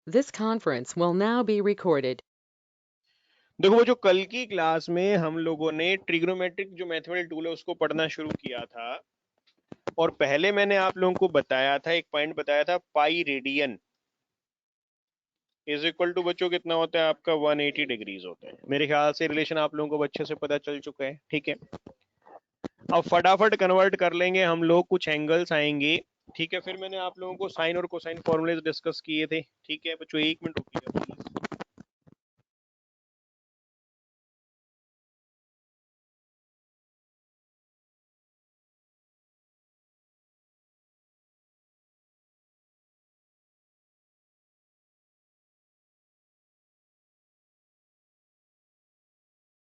This conference will now be recorded. देखो वो जो कल की क्लास में हम लोगों ने ट्रिग्नोमेट्रिक जो मैथमेटिकल टूल है उसको पढ़ना शुरू किया था और पहले मैंने आप लोगों को बताया था, एक पॉइंट बताया था, pi radian is equal to बच्चों कितना होता है आपका 180 डिग्रीज होता है। मेरे ख्याल से रिलेशन आप लोगों को अच्छे से पता चल चुका है। ठीक है, अब फटाफट कन्वर्ट कर लेंगे हम लोग, कुछ एंगल्स आएंगे। ठीक है, फिर मैंने आप लोगों को साइन और कोसाइन फॉर्मूले डिस्कस किए थे। ठीक है बच्चों, एक मिनट रुकिएगा please.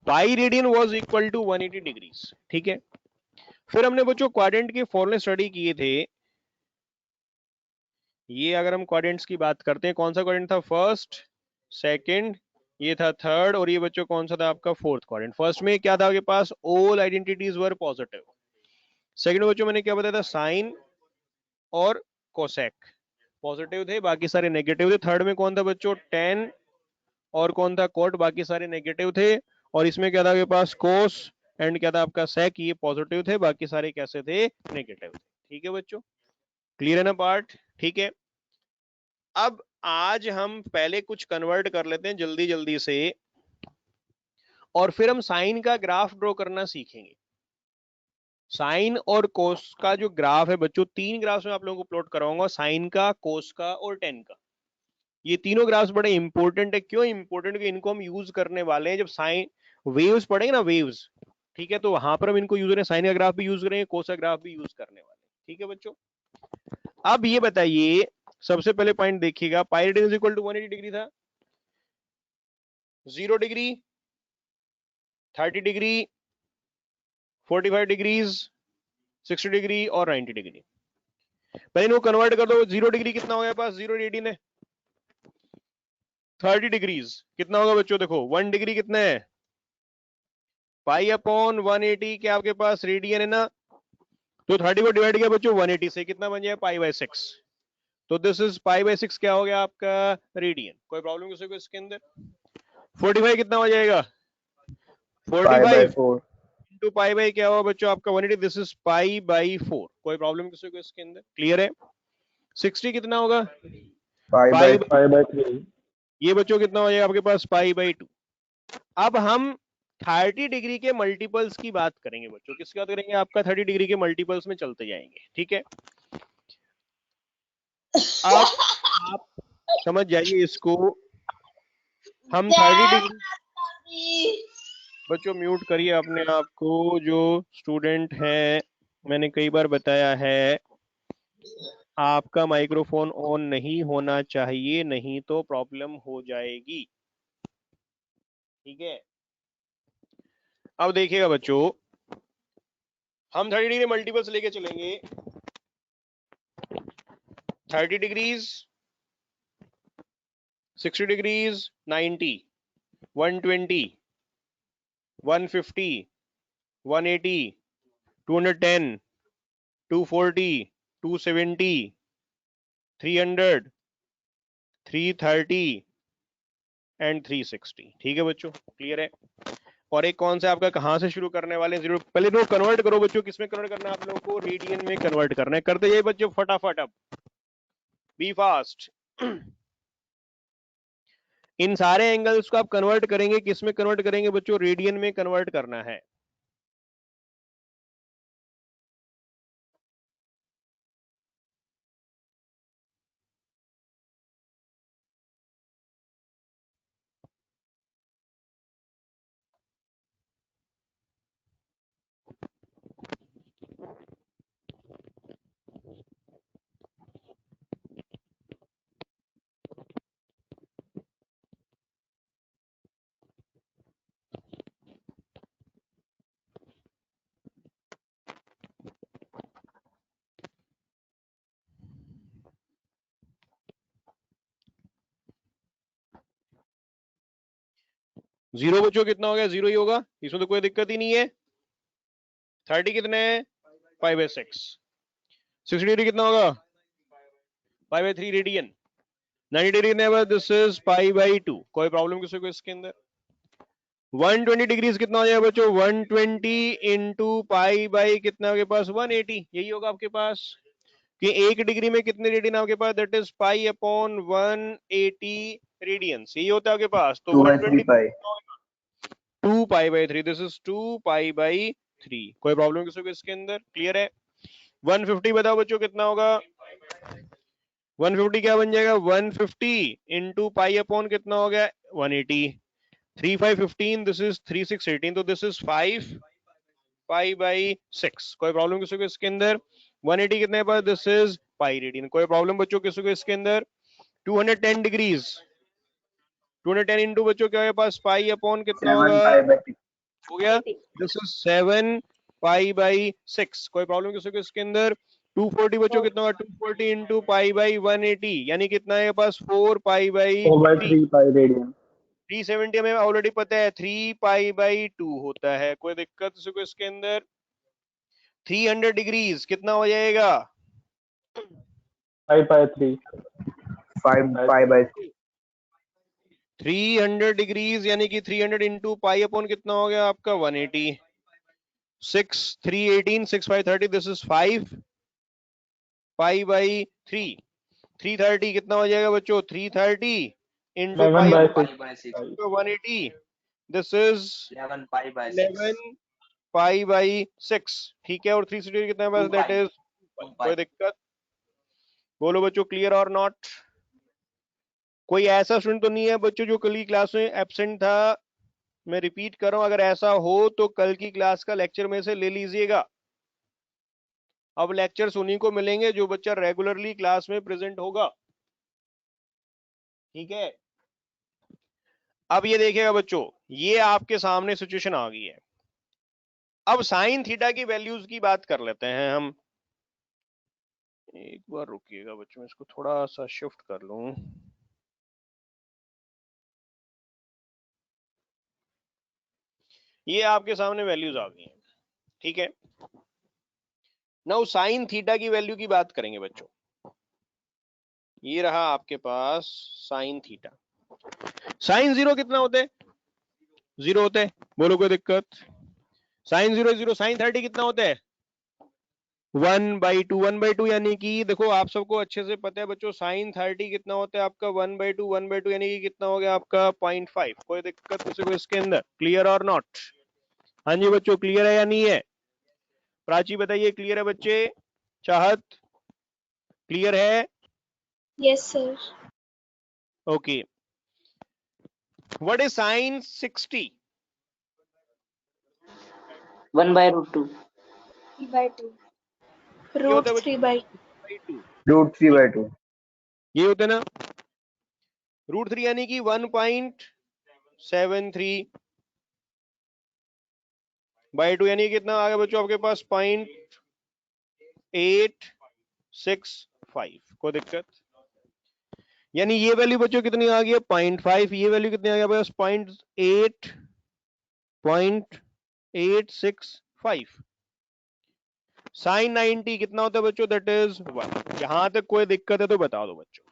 Pi radian was equal to 180 degrees. ठीक है, फिर हमने बच्चों क्वाड्रेंट के फॉर्मूले स्टडी किए थे। ये अगर हम क्वाड्रेंट्स की बात करते हैं, कौन सा क्वाड्रेंट था? फर्स्ट, सेकंड, ये था थर्ड, और ये बच्चों कौन सा था आपका? Fourth quadrant. फर्स्ट में क्या था आपके पास? ऑल आइडेंटिटीज वर पॉजिटिव। सेकंड बच्चों मैंने क्या बताया था? साइन और कोसेक पॉजिटिव थे, बाकी सारे नेगेटिव थे। थर्ड में कौन था बच्चों? टेन और कौन था? कोट, बाकी सारे नेगेटिव थे। और इसमें क्या था आपके पास? कोस एंड क्या था आपका? सेक, ये पॉजिटिव थे, बाकी सारे कैसे थे? नेगेटिव थे। ठीक है बच्चों, क्लियर है ना पार्ट? ठीक है, अब आज हम पहले कुछ कन्वर्ट कर लेते हैं जल्दी जल्दी से, और फिर हम साइन का ग्राफ ड्रॉ करना सीखेंगे। साइन और कोस का जो ग्राफ है बच्चों, तीन ग्राफ्स में आप लोगों को प्लॉट कराऊंगा, साइन का, कोस का और टेन का। ये तीनों ग्राफ्स बड़े इंपॉर्टेंट है। क्यों इंपॉर्टेंट? कि इनको हम यूज करने वाले हैं जब साइन वेव्स पढ़ेंगे ना, वेव्स। ठीक है, तो वहां पर हम इनको यूज करें, साइन का ग्राफ भी यूज करेंगे, कोस का ग्राफ भी यूज करने वाले हैं। ठीक है बच्चों, अब ये बताइए, सबसे पहले पॉइंट देखिएगा, pi radian is equal to 180 degree था। 0 डिग्री, 30 डिग्री, 45 डिग्रीज, 60 डिग्री और 90 डिग्री। पहले इनको कन्वर्ट कर दो। 0 डिग्री कितना हो गया पास? 0 रेडियन है। 30 डिग्रीज कितना होगा बच्चों? देखो 1 डिग्री कितना है? पाई अपॉन 180 क्या आपके पास रेडियन है ना? तो 30 को डिवाइड किया बच्चों 180 से, कितना बन जाए? Pi by 6। तो दिस इज पाई बाय 6 क्या हो गया आपका? रेडियन। कोई प्रॉब्लम किसी को इसके अंदर? 45 कितना हो जाएगा? Pi by 45 4। Into pi by क्या होगा बच्चों आपका? 180। This is pi by 4। कोई प्रॉब्लम किसी को इसके अंदर? क्लियर है? 60 कितना होगा? Pi by pi, 3। ये बच्चों कितना हो जाएगा आपके पास? Pi by 2। अब हम 30 डिग्री के मल्टीपल्स की बात करेंगे बच्चों। किसकी बात करेंगे? आपका 30 डिग्री के मल्टीपल्स में चलते जाएंगे। ठीक है, अब आप समझ जाइए इसको। हम 30 डिग्री, बच्चों म्यूट करिए अपने आप को जो स्टूडेंट है। मैंने कई बार बताया है, आपका माइक्रोफोन ऑन नहीं होना चाहिए, नहीं तो प्रॉब्लम हो जाएगी। ठीक है, अब देखिएगा बच्चों, हम 30 डिग्री मल्टीपल्स लेके चलेंगे। 30 डिग्रीज, 60 डिग्रीज, 90, 120, 150, 180, 210, 240, 270, 300, 330 एंड 360। ठीक है बच्चों, क्लियर है? और एक कौन सा आपका, कहां से शुरू करने वाले हैं? 0, पहले तो कन्वर्ट करो बच्चों। किसमें कन्वर्ट करना है आप लोगों को? रेडियन में कन्वर्ट करना है। करते जाइए बच्चों फटाफट, अब बी फास्ट। इन सारे एंगल्स को आप कन्वर्ट करेंगे, किसमें कन्वर्ट करेंगे बच्चों? रेडियन में कन्वर्ट करना है। जीरो बच्चों कितना हो गया? 0 ही होगा, इसमें तो कोई दिक्कत ही नहीं है। 30 कितने हैं? 5/6। 60 डिग्री कितना होगा? 5/3 radian. 90 degree neighbour, this is pi by 2। कोई प्रॉब्लम किसी को इसके अंदर? 120 डिग्रीज कितना हो जाएगा बच्चों? 120 इंटू पाई बाई कितना आपके पास? 180। यही होगा आपके पास कि 1 डिग्री में कितने रेडियन आपके पास? That is pi upon 180 radians. यही होता है आपके पास। तो 2 by 3 120 pi. 2 pi by 3, this is 2 pi by 3। कोई प्रॉब्लम किसी को इसके अंदर? क्लियर है? 150 बताओ बच्चों कितना होगा? 150 क्या बन जाएगा? 150 इंटू पाई अपॉन कितना हो गया? 180। 3 5 15, दिस इज 3 6 18, तो दिस इज 5 पाई बाई 6। कोई प्रॉब्लम किसी को इसके अंदर? 180 कितने पर? This is pi radian. कोई प्रॉब्लम बच्चों किसी को इसके अंदर? 210 डिग्रीज, 210 इंटू बच्चों क्या है पास? पाई अपॉन कितना 7 होगा? pi by 6. हो गया, दिस इज 7 पाई बाई 6। कोई प्रॉब्लम किसी को इसके अंदर? 240 बच्चों कितना होगा? 240 इंटू पाई बाई 180 यानी कितना है पास? 4 pi by 4 by 3। 3 pi radian. 370 हमें ऑलरेडी पता है 3 पाई बाई 2 होता है। कोई दिक्कत किसी को इसके अंदर? 300 डिग्रीज कितना हो जाएगा? 5 by 3. 5 pi by 6. 300 डिग्रीज यानी कि 300 इंटू पाई अपॉन कितना हो गया आपका? 180। 6 3 18 6 5 30, दिस इज 5 पाई बाई 3। 330 कितना हो जाएगा बच्चों? 330 into 11 pi by upon 6. 180, this is 11 pi by 6. 11 pi by 6। ठीक है, और 360 कितना है बस? 2 दैट pi. इज 2 कोई pi. दिक्कत? बोलो बच्चों, क्लियर और नॉट? कोई ऐसा स्टूडेंट तो नहीं है बच्चों जो कल की क्लास में एब्सेंट था? मैं रिपीट कर रहा हूं, अगर ऐसा हो तो कल की क्लास का लेक्चर में से ले लीजिएगा। अब लेक्चर्स उन्हीं को मिलेंगे जो बच्चा रेगुलरली क्लास में प्रेजेंट होगा। ठीक है, अब ये देखिएगा बच्चों, ये आपके सामने सिचुएशन आ गई है। अब साइन थीटा की वैल्यूज की बात कर लेते हैं हम। एक बार रुकिएगा बच्चों, मैं इसको थोड़ा सा शिफ्ट कर लूं। ये आपके सामने वैल्यूज आ गई हैं। ठीक है, नाउ साइन थीटा की वैल्यू की बात करेंगे बच्चों। ये रहा आपके पास साइन थीटा। साइन 0 कितना होते हैं? 0 होते हैं। बोलो कोई दिक्कत? साइन 0 0। साइन 30 कितना होता है? 1/2। 1/2 यानी कि देखो आप सबको अच्छे से पता है बच्चों, साइन 30 कितना होता है आपका? 1/2। 1/2 यानी कि कितना हो गया आपका? 0.5। कोई दिक्कत किसी को इसके अंदर? Clear or not? हाँ जी बच्चों, क्लियर है या नहीं है? प्राची बताइए, क्लियर है बच्चे? चाहत क्लियर है? Yes, sir. Okay, what is sine 60? 1 by root 2. 3 by 2. ये Root होता है 3 by 2। Root 3 by 2. ये होता है ना √3 यानी कि 1.73 बाई 2 यानी कितना आ गया बच्चों आपके पास? 0.865। कोई दिक्कत? यानी ये वैल्यू बच्चों कितनी आ गई है? 0.5। ये वैल्यू कितनी आ गया बस? 0.865। साइन 90 कितना होता है बच्चों? That is 1। यहां तक कोई दिक्कत है तो बता दो बच्चों।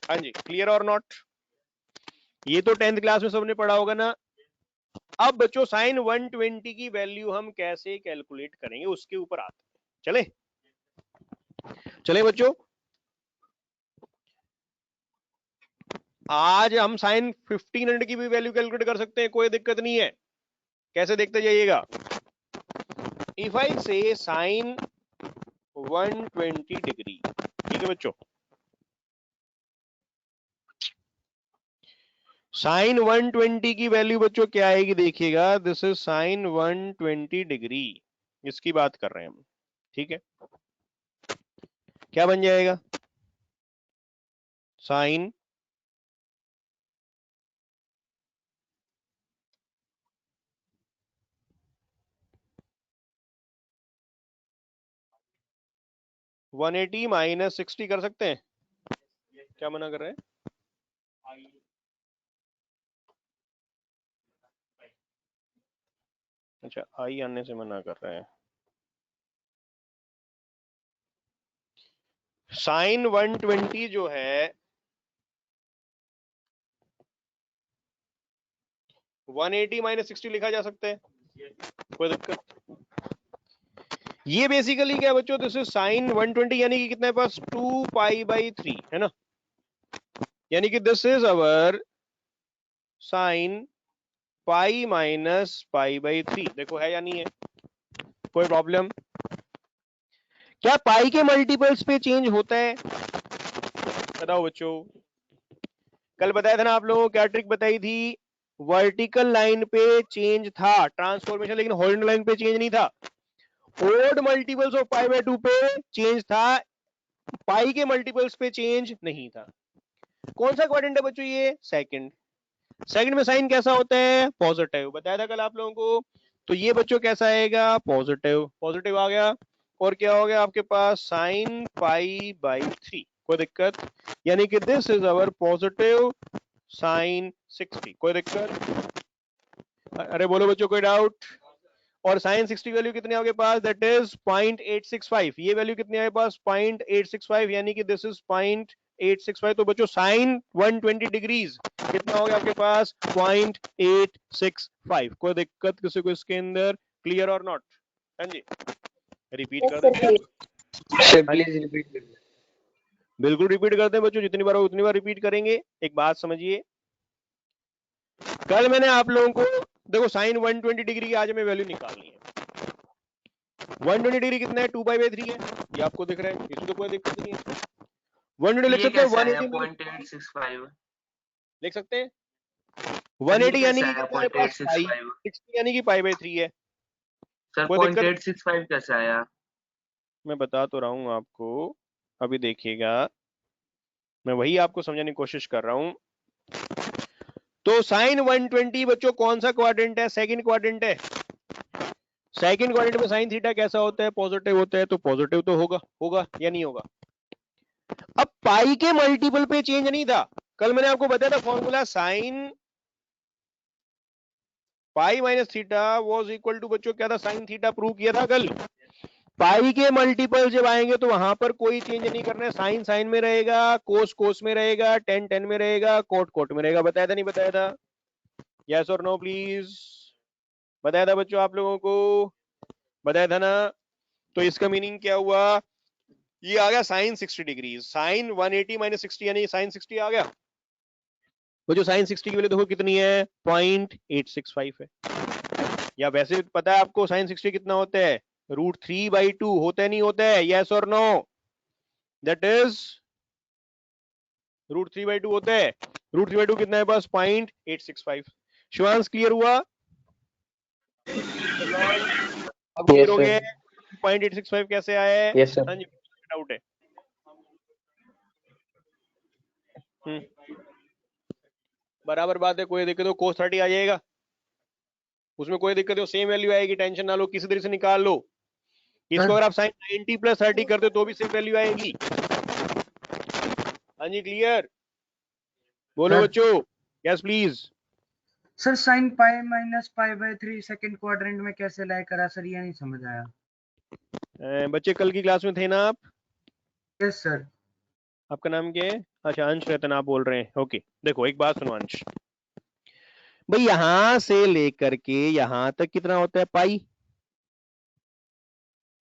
हाँ जी, क्लियर और नॉट? ये तो 10th क्लास में सबने पढ़ा होगा ना। अब बच्चों साइन 120 की वैल्यू हम कैसे कैलकुलेट करेंगे उसके ऊपर आते हैं। चले चले बच्चों, आज हम साइन 1500 की भी वैल्यू कैलकुलेट कर सकते हैं, कोई दिक्कत नहीं है। कैसे देखते जाइएगा। इफ आई से साइन 120 डिग्री, ठीक है बच्चों, साइन 120 की वैल्यू बच्चों क्या आएगी? देखिएगा, दिस इज साइन 120 डिग्री, इसकी बात कर रहे हैं हम। ठीक है, क्या बन जाएगा? साइन 180 माइनस 60 कर सकते हैं? क्या मना कर रहे हैं? अच्छा, आई आने से मना कर रहे हैं। साइन 120 जो है 180 माइनस 60 लिखा जा सकता है, कोई दिक्कत? ये बेसिकली क्या बच्चों, दिस इज साइन 120 यानी कि कितना है पास 2 पाई बाई 3 है ना, यानी कि this is our sign pi minus pi by 3। देखो है या नहीं है, कोई प्रॉब्लम? क्या पाई के मल्टीपल्स पे चेंज होता है? बताओ बच्चों, कल बताया था ना आप लोगों को, क्या ट्रिक बताई थी? वर्टिकल लाइन पे चेंज था ट्रांसफॉर्मेशन, लेकिन हॉरिजॉन्टल लाइन पे चेंज नहीं था। Odd multiples of pi by 2 पे चेंज था, पाई के मल्टीपल्स पे चेंज नहीं था। कौन सा क्वाड्रेंट है बच्चों ये? सेकंड। सेकंड में साइन कैसा होता है? पॉजिटिव, बताया था कल आप लोगों को। तो ये बच्चों कैसा आएगा? पॉजिटिव। पॉजिटिव आ गया, और क्या हो गया आपके पास? साइन पाई बाई 3, कोई दिक्कत? यानी कि this is our positive sine 60, कोई दिक्कत? अरे बोलो बच्चों, कोई डाउट? और साइन 60 वैल्यू कितनी आपके पास? That is 0.865। ये वैल्यू कितनी है आपके पास? 0.865, यानी कि दिस इज 0.865। तो बच्चों साइन 120 डिग्रीज कितना हो गया आपके पास? 0.865। कोई दिक्कत किसी को इसके अंदर? Clear or not? हाँ जी, रिपीट कर देते हैं। Sir please repeat. बिल्कुल रिपीट करते हैं बच्चों, जितनी बार हो उतनी बार रिपीट करेंगे। एक बात समझिए, कल मैंने आप लोगों को देखो साइन 120 डिग्री की आज हमें वैल्यू निकालनी है। 120 डिग्री कितना है? 2 पाई बाई 3 है, ये आपको दिख रहा है, इसमें तो कोई दिक्कत नहीं है। 120 लिख ये सकते हैं, कैसे आया 180 0.865? लिख सकते हैं। सर ये 180 यानी कैसे कि आया कितना है पास? पाई। 0.865? 60 यानी कि पाई बाई 3 है, सर कोई दिक्कत? 0.865 कैसे आया? मैं बता तो रहा हूं आपको, अभी देखिएगा, मैं वही आपको समझाने की कोशिश कर रहा हूं। तो साइन 120 बच्चों कौन सा क्वाड्रेंट है? सेकंड क्वाड्रेंट है। सेकंड क्वाड्रेंट में साइन थीटा कैसा होता है? पॉजिटिव होता है, तो पॉजिटिव तो होगा, होगा या नहीं होगा? अब पाई के मल्टीपल पे चेंज नहीं था। कल मैंने आपको बताया था formula, sine pi minus theta was equal to बच्चों क्या था? Sine theta. प्रूव किया था कल। पाई के मल्टीपल जब आएंगे तो वहां पर कोई चेंज नहीं करना है, साइन साइन में रहेगा, कोस कोस में रहेगा, टेन टेन में रहेगा, कोट कोट में रहेगा। बताया था नहीं बताया था? यस और नो प्लीज? बताया था बच्चों आप लोगों को? बताया था ना? तो इसका मीनिंग क्या हुआ? ये आ गया साइन 60 डिग्री, साइन 180 माइनस 60 यानी साइन 60 आ गया। वो जो साइन 60 की वैल्यू देखो कितनी है? 0.865 है। या वैसे पता है आपको साइन 60 कितना होता है? √3/2 होता है, नहीं होता है? यस और नो? दैट इज √3/2 होता है। √3/2 कितना है बस? 0.865। शिवांश क्लियर हुआ? अब क्लियर हो गया? 0.865 कैसे आया है? Yes sir. हाँ जी, डाउट है? बराबर बात है, कोई दिक्कत हो cos 30 आ जाएगा, उसमें कोई दिक्कत हो, सेम वैल्यू आएगी, टेंशन ना लो, किसी तरह से निकाल लो। इसको अगर आप साइन 90 + 30 कर दो तो भी सेम वैल्यू आएगी। हाँ जी, क्लियर? बोलो सर। बच्चों, yes please. Sir sign pi minus pi by 3 second quadrant में कैसे लाया करा सर, ये नहीं समझ आया। बच्चे कल की क्लास में थे ना आप? Yes sir. आपका नाम क्या है? अच्छा, अंश रतन आप बोल रहे हैं, ओके। देखो एक बात सुनो अंश भाई, यहां से लेकर के यहां तक कितना होता है? पाई।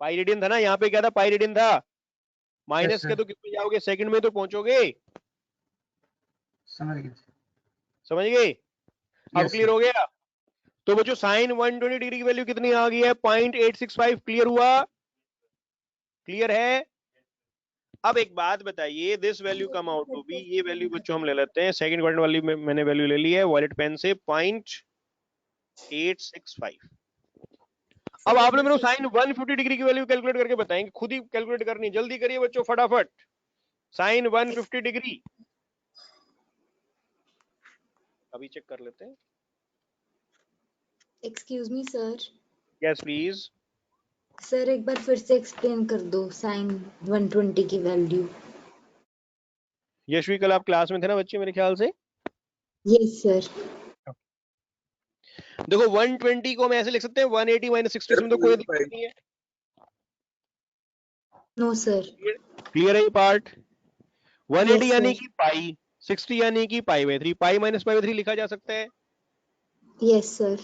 पाई रेडियन था ना, यहाँ पे क्या था? पाई रेडियन था। माइनस के सर तो कितने जाओगे? सेकंड में तो पहुंचोगे। समझ गया सर। समझ गए? अब यस क्लियर सर। हो गया? तो बच्चों साइन 120 डिग्री की वैल्यू कितनी आ गई है? 0.865। क्लियर हुआ? क्लियर है? अब एक बात बताइए, this value come out to be, ये वैल्यू बच्चों हम ले लेते हैं, सेकंड क्वाड्रेंट वाली में मैंने वैल्यू ले ली है वॉयलेट पेन से, 0.865। अब आप लोग मेरे को साइन 150 डिग्री की वैल्यू कैलकुलेट करके बताएंगे, खुद ही कैलकुलेट करनी है, जल्दी करिए बच्चों फटाफट। साइन 150 डिग्री अभी चेक कर लेते हैं। Excuse me sir. Yes please. Sir एक बार फिर से एक्सप्लेन कर दो साइन 120 की वैल्यू। यशवी कल आप क्लास में थे ना बच्चे मेरे ख्याल से? Yes sir. देखो 120 को हम ऐसे लिख सकते हैं 180 माइनस 60, इसमें तो कोई दिक्कत नहीं है। No sir. क्लियर है ये पार्ट? 180 यस यानी सर। कि पाई, 60 यानी कि pi by 3, pi minus pi by 3 लिखा जा सकता है। Yes sir.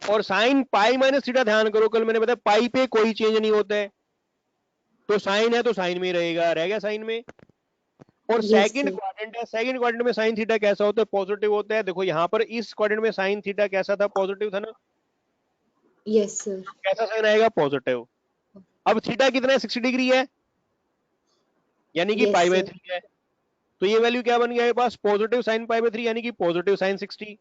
और साइन पाई माइनस थीटा, ध्यान करो कल मैंने बताया पाई पे कोई चेंज नहीं होता है, तो साइन है तो साइन में ही रहेगा, रह गया साइन में। और यस सेकंड सर। क्वाड्रेंट है, सेकंड क्वाड्रेंट में साइन थीटा कैसा होता है, पॉजिटिव होता है। देखो यहाँ पर इस क्वाड्रेंट में साइन थीटा कैसा था, पॉजिटिव था ना, यस सर। कैसा साइन आएगा, पॉजिटिव। अब थीटा कितना है, 60 डिग्री है, यानी कि यस पाई बाई सर। 3 है, तो ये वैल्यू क्या बन गया है पास, पॉजिटिव साइन पाई बाई 3 यानी कि पॉजिटिव साइन 60।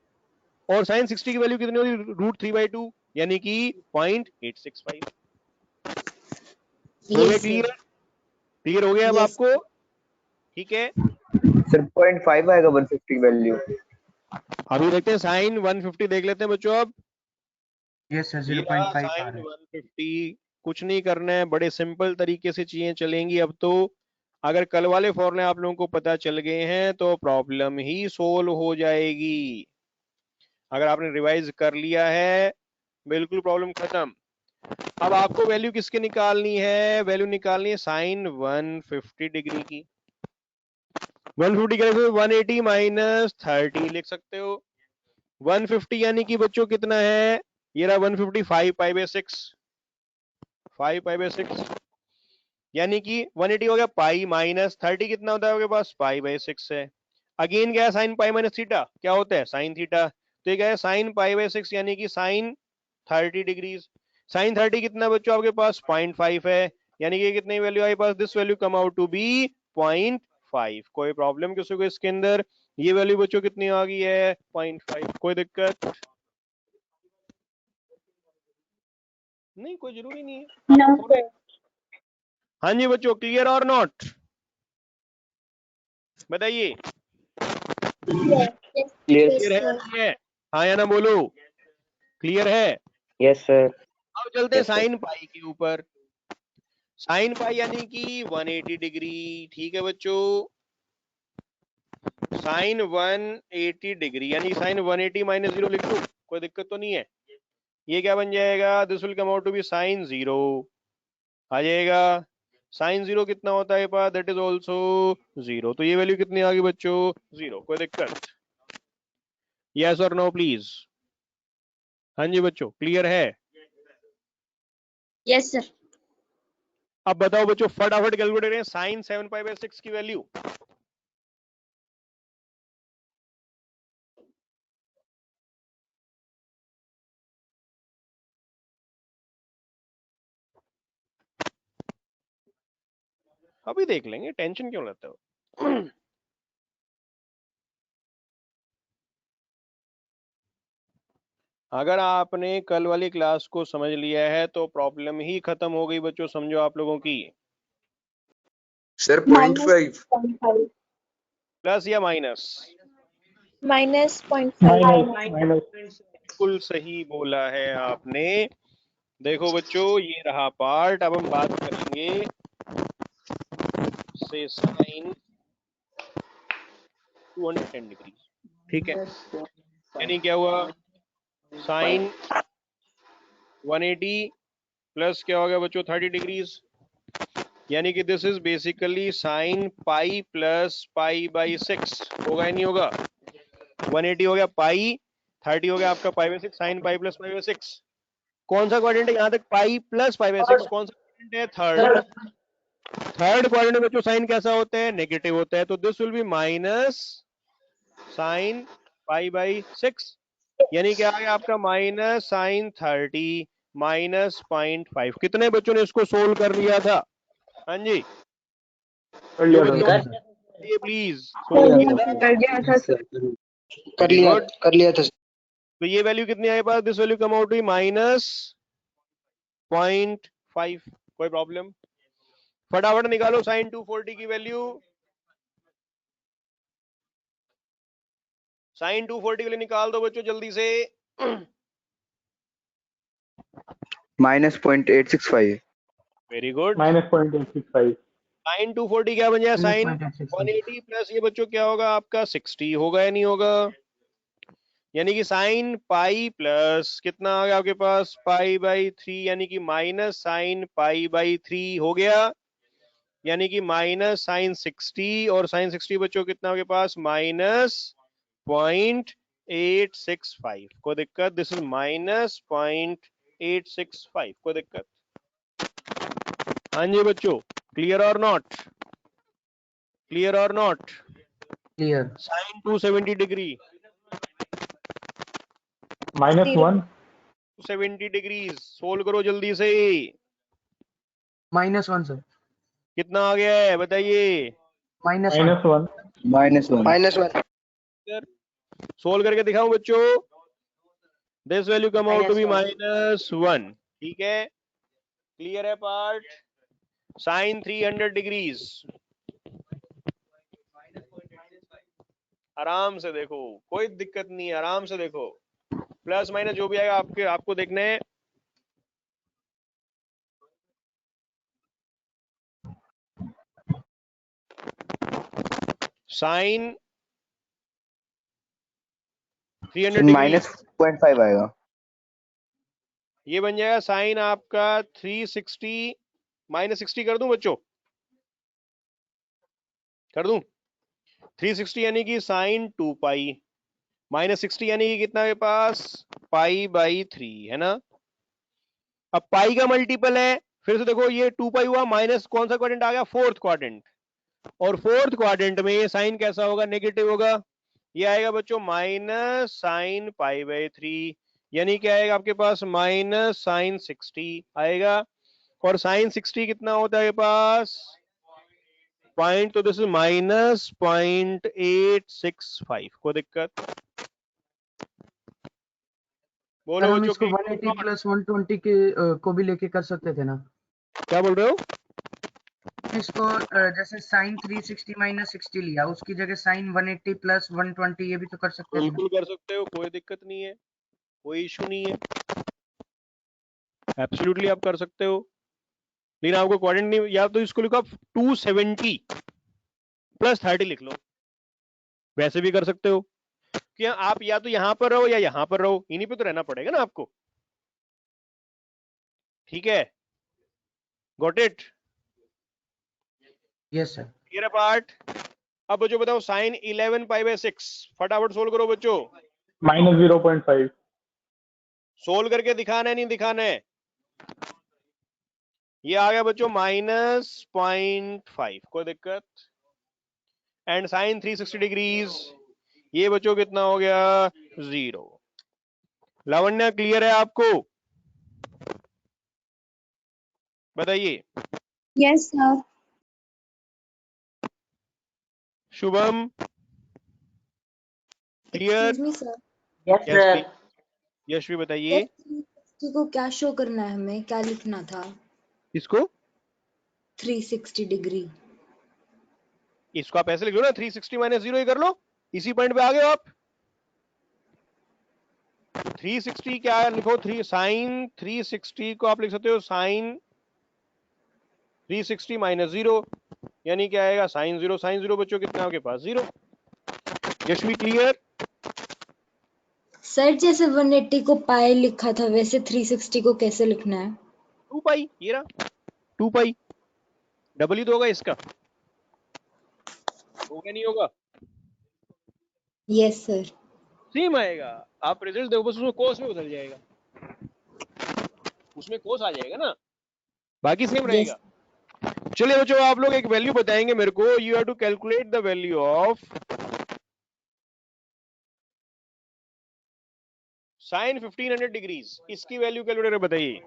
और साइन 60 की वैल्यू कितनी होगी, √3/2 यानी कि 0.865। हो गया यस क्लियर, सर। क्लियर हो गया अब यस। आपको, ठीक है। सर 0.5 आएगा 150 वैल्यू। अभी देखते हैं साइन 150, देख लेते हैं बच्चों अब। यस सर, ये 0.5 आ साइन रहा है। 150, कुछ नहीं करना है, बड़े सिंपल तरीके से चीजें चलेंगी अब तो। अगर कल वाले फॉर्मूले आप लोगों को पता चल गए हैं तो प्रॉब्लम ही सोल्व हो जाएगी। अगर आपने रिवाइज कर लिया है बिल्कुल प्रॉब्लम खत्म। अब आपको वैल्यू किसकी निकालनी है, वैल्यू निकालनी है साइन 150 डिग्री की। 150 के लिए 180 माइनस 30 लिख सकते हो। 150 यानी कि बच्चों कितना है, ये रहा 150, 5 पाई बाय 6, 5 पाई बाय 6 यानी कि 180 हो गया, पाई माइनस 30 कितना होता है आपके पास, पाई बाय 6 है। अगेन क्या है, साइन पाई माइनस थीटा क्या होता है, साइन थीटा। तो ये क्या है, साइन पाई बाय 6 यानी कि साइन 30 डिग्रीज। साइन 30 कितना बच्चों आपके पास, 0.5 है, यानी कि कितनी वैल्यू आई पास, this value come out to be 0.5। कोई प्रॉब्लम किसी को इसके अंदर, ये वैल्यू बच्चों कितनी आ गई है, 0.5। कोई दिक्कत नहीं, कोई जरूरी नहीं है No, आपको sir. हाँ जी बच्चों, क्लियर और नॉट, बताइए। Yes. Yes. Clear. Yes, clear है या sir. नहीं है, हाँ या ना बोलो, क्लियर है। Yes sir. अब चलते हैं यस सर। साइन पाई के ऊपर। साइन पाई यानी कि 180 डिग्री, ठीक है बच्चों। साइन 180 डिग्री यानी साइन 180 माइनस 0 लिख दो, कोई दिक्कत तो नहीं है। ये क्या बन जाएगा, this will come out to be sine 0 आ जाएगा। साइन 0 कितना होता है पास, दैट इज ऑल्सो 0, तो ये वैल्यू कितनी आ गई बच्चों, 0। कोई दिक्कत, यस और नो प्लीज। हाँ जी बच्चों, क्लियर है। Yes, sir. अब बताओ बच्चों, फटाफट कैलकुलेट करें साइन 7 पाई बाय 6 की वैल्यू। अभी देख लेंगे, टेंशन क्यों लेते हो। अगर आपने कल वाली क्लास को समझ लिया है तो प्रॉब्लम ही खत्म हो गई बच्चों, समझो आप लोगों की। Sir Minus 0.5। 0.5. प्लस या माइनस, Minus 0.5. बिल्कुल सही बोला है आपने। देखो बच्चों, ये रहा पार्ट, अब हम बात करेंगे से साइन 210 डिग्री, ठीक है। यानी क्या हुआ, साइन 180 प्लस क्या हो गया बच्चों 30 डिग्रीज, यानी कि this is basically sine pi plus pi by 6, होगा या नहीं होगा। 180 हो गया पाई, 30 हो गया आपका pi by 6, sine pi plus pi by 6। कौन सा क्वाड्रेंट है यहाँ तक, पाई प्लस पाई बाई 6, कौन सा क्वाड्रेंट है, थर्ड। थर्ड क्वाड्रेंट में बच्चों साइन कैसा होता है, नेगेटिव होता है, तो this will B minus sine pi by 6, यानी क्या आ गया आपका माइनस साइन 30 माइनस 0.5। कितने बच्चों ने इसको सोल्व कर लिया था, हाँ जी, जो बच्चों ने प्लीज सोल्व किया था, कर दिया था सर। Very good. कर लिया था। तो ये वैल्यू कितनी आई पास, दिस वैल्यू कम आउट हुई माइनस 0.5। कोई प्रॉब्लम, फटाफट निकालो साइन 240 की वैल्यू। साइन 240 के लिए निकाल दो बच्चों जल्दी से। -0.865। Very good. -0.865। साइन 240 क्या बन जाए, साइन 0.865। 180 प्लस ये बच्चों क्या होगा आपका 60, होगा या नहीं होगा। यानी कि साइन पाई प्लस कितना आ गया आपके पास, पाई बाई 3, यानी कि माइनस साइन पाई बाई 3 हो गया, यानी कि माइनस साइन 60, और साइन 60 बच्चों कितना आपके पास, माइनस .865 कोई दिक्कत? दिस इज माइनस .865 कोई दिक्कत? हाँ जी बच्चों, clear or not? Clear or not? Clear. Sine 270 degree, -1 270 degrees solve करो जल्दी से। -1 सर। कितना आ गया है बताइए? -1 -1 सोल्व करके दिखाऊं बच्चों? This value come out to be -1। ठीक है, क्लियर है पार्ट? साइन 300 डिग्रीज, आराम से देखो, कोई दिक्कत नहीं है, आराम से देखो। प्लस माइनस जो भी आएगा आपको देखना है। साइन 300 डिग्री -0.5 आएगा। ये बन जाएगा साइन आपका 360 -60 कर दूं बच्चों? कर दूं? 360 यानी कि साइन 2 पाई, -60 यानी कि कितना के पास? π/3 है ना। अब पाई का मल्टीपल है, फिर से देखो ये 2 पाई हुआ, माइनस कौन सा क्वाड्रेंट आ गया? Fourth quadrant. और फोर्थ क्वाड्रेंट में ये साइन कैसा होगा? नेगेटिव होगा। ये आएगा बच्चों माइनस साइन π/3, यानी क्या आएगा आपके पास? माइनस साइन 60 आएगा। और साइन 60 कितना होता है पास? पॉइंट, तो दिस इज माइनस .865 को दिक्कत? सर बोलो हम बच्चों इसको clear 180 or not? प्लस 120 के को भी लेके कर सकते थे ना। क्या बोल रहे हो? इसको जैसे साइन 360 -60 लिया, उसकी जगह साइन 180 प्लस 120 ये भी तो कर सकते थे ना। बिल्कुल कर सकते हो, कोई दिक्कत नहीं है, कोई इशू नहीं है, एब्सोल्युटली आप कर सकते हो। लेकिन आपको क्वाड्रेंट नहीं, या तो इसको लिखो आप 270 प्लस 30 लिख लो, वैसे भी कर सकते हो कि आप या तो यहां पर रहो या यहां पर रहो, इन्हीं पे तो रहना पड़ेगा ना आपको। ठीक है, got it? Yes sir. Clear part? अब बच्चों बताओ साइन 11 π/6, फटाफट सोल्व करो बच्चों। -0.5 सोल्व करके दिखाना है नहीं दिखाना है? ये आ गया बच्चों -0.5 कोई दिक्कत? एंड साइन 360 डिग्रीज, ये बच्चों कितना हो गया? 0। लावण्या क्लियर है आपको? बताइए। Yes, sir. Shubham clear? Excuse me sir. Yes yes sir. Yashvi बताइए। को क्या शो करना है, हमें क्या लिखना था? इसको 360 डिग्री। इसको आप ऐसे लिख लो ना, 360 - 0 ही कर लो, इसी पॉइंट पे आ गए हो आप। 360 क्या लिखो? साइन 360 को आप लिख सकते हो साइन 360 -0, यानी क्या आएगा? साइन 0। साइन 0 बच्चों कितना आपके पास? 0। यशवी क्लियर? सर जैसे 180 को पाई लिखा था, वैसे 360 को कैसे लिखना है? 2 पाई, ये रहा 2 पाई, डबल ही तो होगा इसका, होगा नहीं होगा? Yes sir. सेम आएगा। आप रिजल्ट देखो, बस उसमें कोस में बदल जाएगा, उसमें कोस आ जाएगा ना, बाकी सेम रहेगा। चलिए बच्चों, आप लोग एक वैल्यू बताएंगे मेरे को। You have to calculate the value of sine 1500 degrees. इसकी वैल्यू कैलकुलेटर बताइए,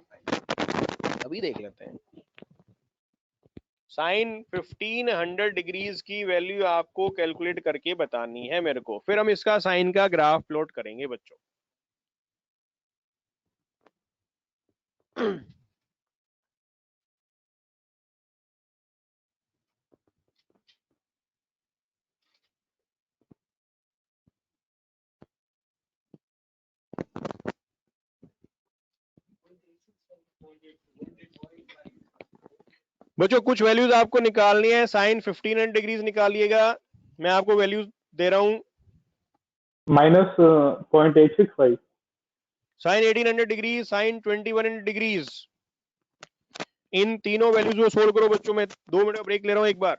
अभी देख लेते हैं। साइन 1500 डिग्रीज की वैल्यू आपको कैलकुलेट करके बतानी है मेरे को, फिर हम इसका साइन का ग्राफ प्लॉट करेंगे बच्चों। बच्चों कुछ वैल्यूज आपको निकालनी है। साइन 1500 डिग्रीज निकालिएगा, मैं आपको वैल्यूज दे रहा हूं। -0.865 साइन 1800 डिग्री, साइन 2100 डिग्रीज, इन तीनों वैल्यूज को सोल्व करो बच्चों। मैं 2 मिनट का ब्रेक ले रहा हूं एक बार।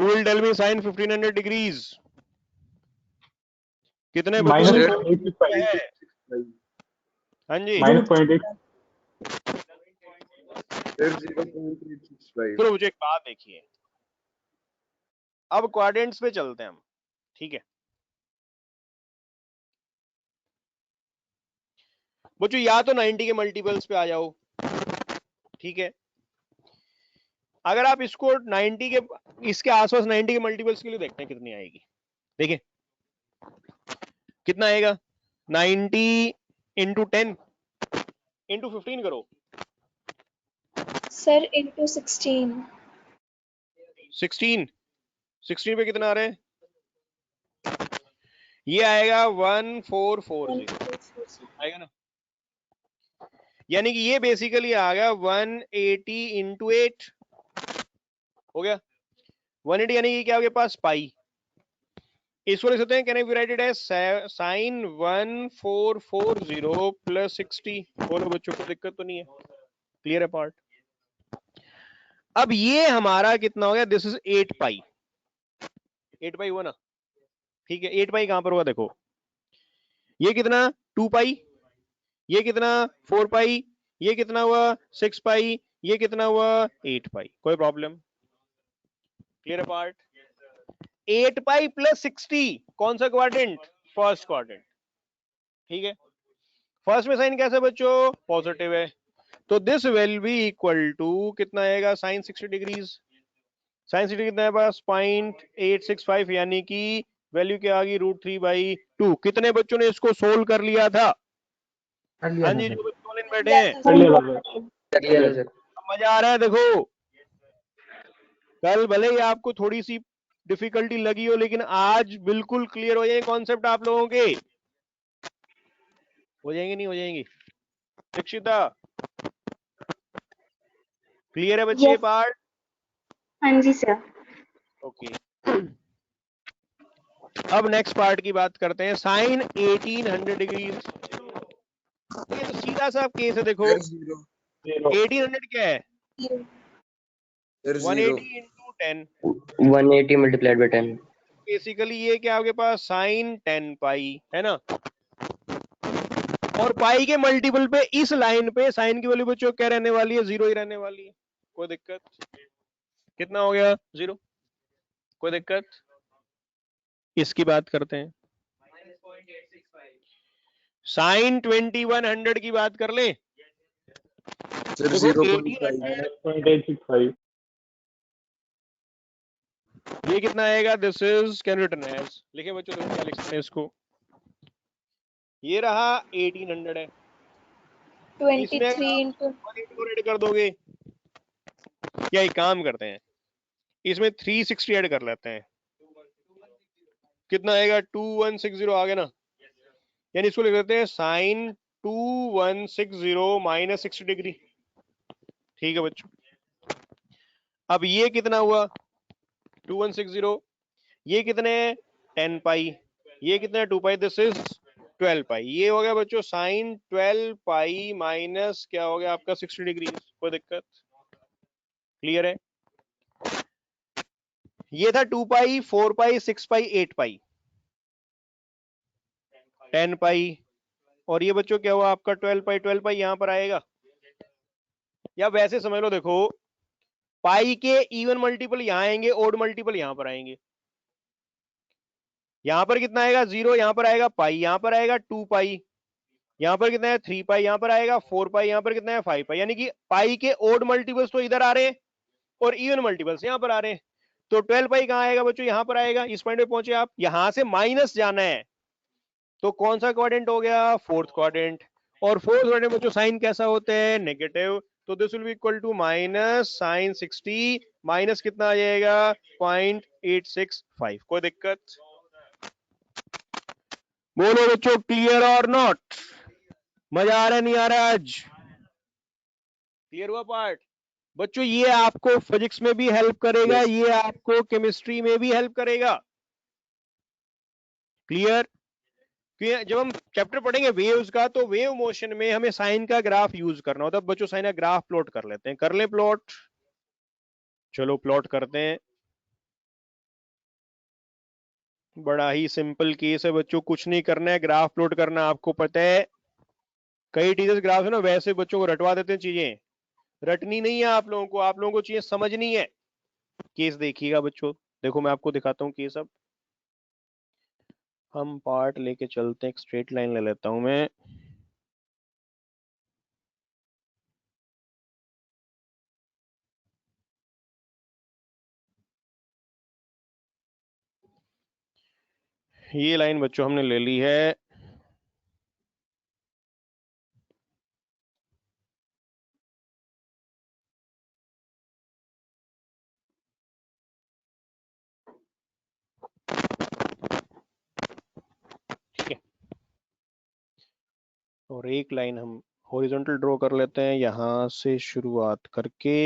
Who will tell me sin 1500 degrees? कितने माइनस बच्चों पॉइंट एट सिक्स फाइव। है? हाँ जी, माइनस पॉइंट एट। चलो मुझे एक बात देखिए, अब क्वाड्रेंट्स पे चलते हैं हम, ठीक है बच्चों, या तो 90 के मल्टीपल्स पे आ जाओ, ठीक है। अगर आप इसको 90 के इसके आसपास 90 के मल्टीपल्स के लिए देखते हैं कितनी आएगी, देखिए कितना आएगा, 90 इंटू 10 इंटू 15 करो, सर into 16. 16 पे कितना आ रहा है, ये आएगा 1440 आएगा ना, यानी कि ये बेसिकली आ गया 180 इंटू 8 हो गया 180, यानी कि क्या आपके पास पाई, इसको लिख सकते हैं, can be writed as sin 1440 plus 60। बोलो बच्चों को दिक्कत तो नहीं है, क्लियर है पार्ट। अब ये हमारा कितना हो गया, दिस इज 8 पाई, 8 पाई हुआ ना, ठीक है। 8 पाई कहां पर हुआ देखो, ये कितना 2 पाई, ये कितना 4 पाई, ये कितना हुआ 6 पाई, ये कितना हुआ 8 पाई, कोई प्रॉब्लम, क्लियर है पार्ट। 8 पाई प्लस 60 कौन सा क्वाड्रेंट, फर्स्ट क्वाड्रेंट, ठीक है। फर्स्ट में साइन कैसा बच्चों, पॉजिटिव है, तो this will be equal to कितना आएगा, साइन 60 डिग्रीज, साइन 60 कितना है पास 0.865, यानी कि वैल्यू क्या आ गई √3/2। कितने बच्चों ने इसको सोल्व कर लिया था, हाँ जी, जो बच्चे ऑनलाइन बैठे हैं, मजा आ रहा है। देखो कल भले ही आपको थोड़ी सी डिफिकल्टी लगी हो, लेकिन आज बिल्कुल क्लियर हो जाएंगे कॉन्सेप्ट आप लोगों के, हो जाएंगे नहीं हो जाएंगी, दीक्षिता क्लियर है बच्चे, Yes. पार्ट, हाँ जी सर. ओके। अब नेक्स्ट पार्ट की बात करते हैं, साइन 1800 डिग्रीज, ये तो सीधा सा केस है, देखो 1800 क्या है, 180 इंटू 10, 180 मल्टीप्लाइड बाय 10, बेसिकली ये क्या आपके पास साइन 10 पाई है ना, और पाई के मल्टीपल पे इस लाइन पे साइन की वैल्यू बच्चों क्या रहने वाली है, 0 ही रहने वाली है, कोई दिक्कत, कितना हो गया 0, कोई दिक्कत। इसकी बात करते हैं, साइन 2100 की बात कर ले, देखो 1800 minus point eight six five. ये कितना आएगा, this is can written as, लिखे बच्चों देखो क्या लिख सकते हैं इसको, ये रहा 1800 है, 23 into 184 ऐड कर दोगे, या एक काम करते हैं इसमें 360 ऐड कर लेते हैं, कितना आएगा 2160 आ गया ना, यानी इसको लिख देते हैं साइन 2160 माइनस 60 डिग्री, ठीक है बच्चों। अब ये कितना हुआ 2160, ये कितने 10 पाई, ये कितना 2 पाई, दिस इज 12 पाई, ये हो गया बच्चों साइन 12 पाई माइनस क्या हो गया आपका 60 डिग्री, कोई दिक्कत, क्लियर है। ये था 2 पाई 4 पाई 6 पाई 8 पाई 10 पाई, और ये बच्चों क्या हुआ आपका 12 पाई यहां पर आएगा, या वैसे समझ लो, देखो पाई के इवन मल्टीपल यहां आएंगे, ओड मल्टीपल यहां पर आएंगे, यहां पर कितना आएगा 0, यहां पर आएगा पाई, यहां पर आएगा 2 पाई, यहां पर कितना है 3 पाई, यहां पर आएगा 4 पाई, यहां पर कितना है 5 पाई, यानी कि पाई के ओड मल्टीपल्स तो इधर आ रहे हैं और इवन मल्टीपल्स यहां पर आ रहे हैं, तो 12 पाई कहां आएगा बच्चों, यहां पर आएगा, इस पॉइंट पे पहुंचे आप, यहां से माइनस जाना है, तो कौन सा क्वाड्रेंट हो गया, फोर्थ क्वाड्रेंट, और फोर्थ क्वाड्रेंट में जो साइन कैसा होता है, नेगेटिव, तो this will be equal to minus sine 60 minus कितना आ जाएगा 0.865, कोई दिक्कत, बोलो बच्चों क्लियर और नॉट, मजा आ रहा है नहीं आ रहा आज, क्लियर हुआ पार्ट बच्चों, ये आपको फिजिक्स में भी हेल्प करेगा, ये आपको केमिस्ट्री में भी हेल्प करेगा, क्लियर। जब हम चैप्टर पढ़ेंगे वेव्स का, तो वेव मोशन में हमें साइन का ग्राफ यूज करना होता है, बच्चों साइन का ग्राफ प्लॉट कर लेते हैं, कर ले प्लॉट, चलो प्लॉट करते हैं, बड़ा ही सिंपल केस है बच्चों, कुछ नहीं करना है, ग्राफ प्लॉट करना। आपको पता है कई टीचर्स ग्राफ है ना वैसे बच्चों को रटवा देते हैं, चीजें रटनी नहीं है आप लोगों को, आप लोगों को चीजें समझनी है। केस देखिएगा बच्चों, देखो मैं आपको दिखाता हूँ केस। अब हम पार्ट लेके चलते हैं, एक स्ट्रेट लाइन ले लेता हूं मैं। ये लाइन बच्चों हमने ले ली है। ठीक है, और एक लाइन हम हॉरिजॉन्टल ड्रॉ कर लेते हैं यहां से शुरुआत करके।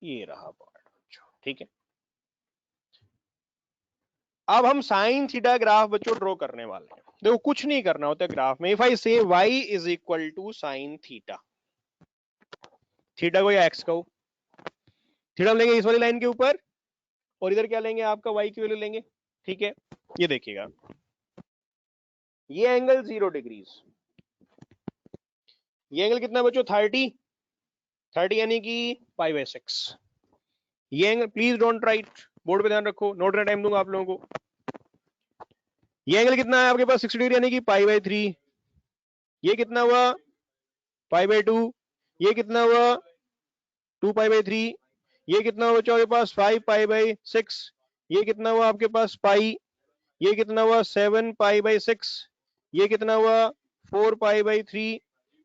ये रहा पार्ट बच्चों, ठीक है। अब हम साइन थीटा ग्राफ बच्चों ड्रॉ करने वाले हैं। देखो कुछ नहीं करना होता है ग्राफ में। If I say y is equal to sine theta, theta को या x को, थीटा लेंगे इस वाली लाइन के ऊपर और इधर क्या लेंगे, आपका y की वैल्यू लेंगे। ठीक है, ये देखिएगा ये एंगल 0 डिग्रीज, ये एंगल कितना बच्चों 30, 30 यानी कि π/6। ये angle please don't write, board पे ध्यान रखो, नोट का टाइम दूंगा आप लोगों को। ये एंगल कितना है आपके पास 60 डिग्री यानी कि π/3। ये कितना हुआ π/2। ये कितना हुआ 2π/3। ये कितना हुआ बच्चों आपके पास 5π/6। ये कितना हुआ आपके पास पाई। ये कितना हुआ 7π/6। ये कितना हुआ 4π/3।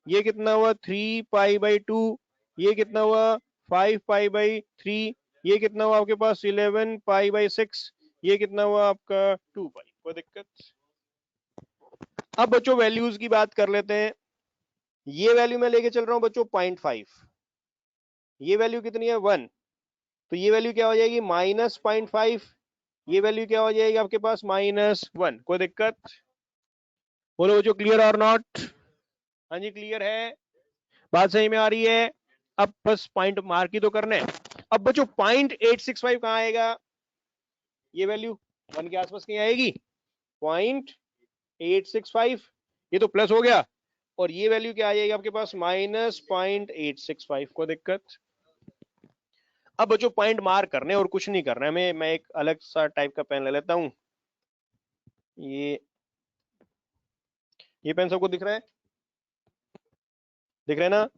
ये कितना हुआ 3π/2। ये कितना हुआ 5π/3। ये कितना हुआ आपके पास 11π/6। ये कितना हुआ आपका 2π। कोई दिक्कत? अब बच्चों वैल्यूज की बात कर लेते हैं। ये वैल्यू मैं लेके चल रहा हूं बच्चों 0.5, ये वैल्यू कितनी है 1, तो ये वैल्यू क्या हो जाएगी -0.5। ये वैल्यू क्या हो जाएगी आपके पास -1। कोई दिक्कत? बोलो बच्चों क्लियर और नॉट? हाँ जी क्लियर है, बात सही में आ रही है। अब बस पॉइंट मार्क ही तो करना है। अब बच्चों 0.865 कहाँ आएगा, ये वैल्यू 1 के आसपास कहीं आएगी 0.865, ये तो प्लस हो गया, और ये वैल्यू क्या आ जाएगी आपके पास -0.865। को दिक्कत? अब बच्चों पॉइंट मार्क करने और कुछ नहीं करना है। मैं एक अलग सा टाइप का पेन ले लेता हूं। ये पेन सबको दिख रहा है, दिख रहा है ना?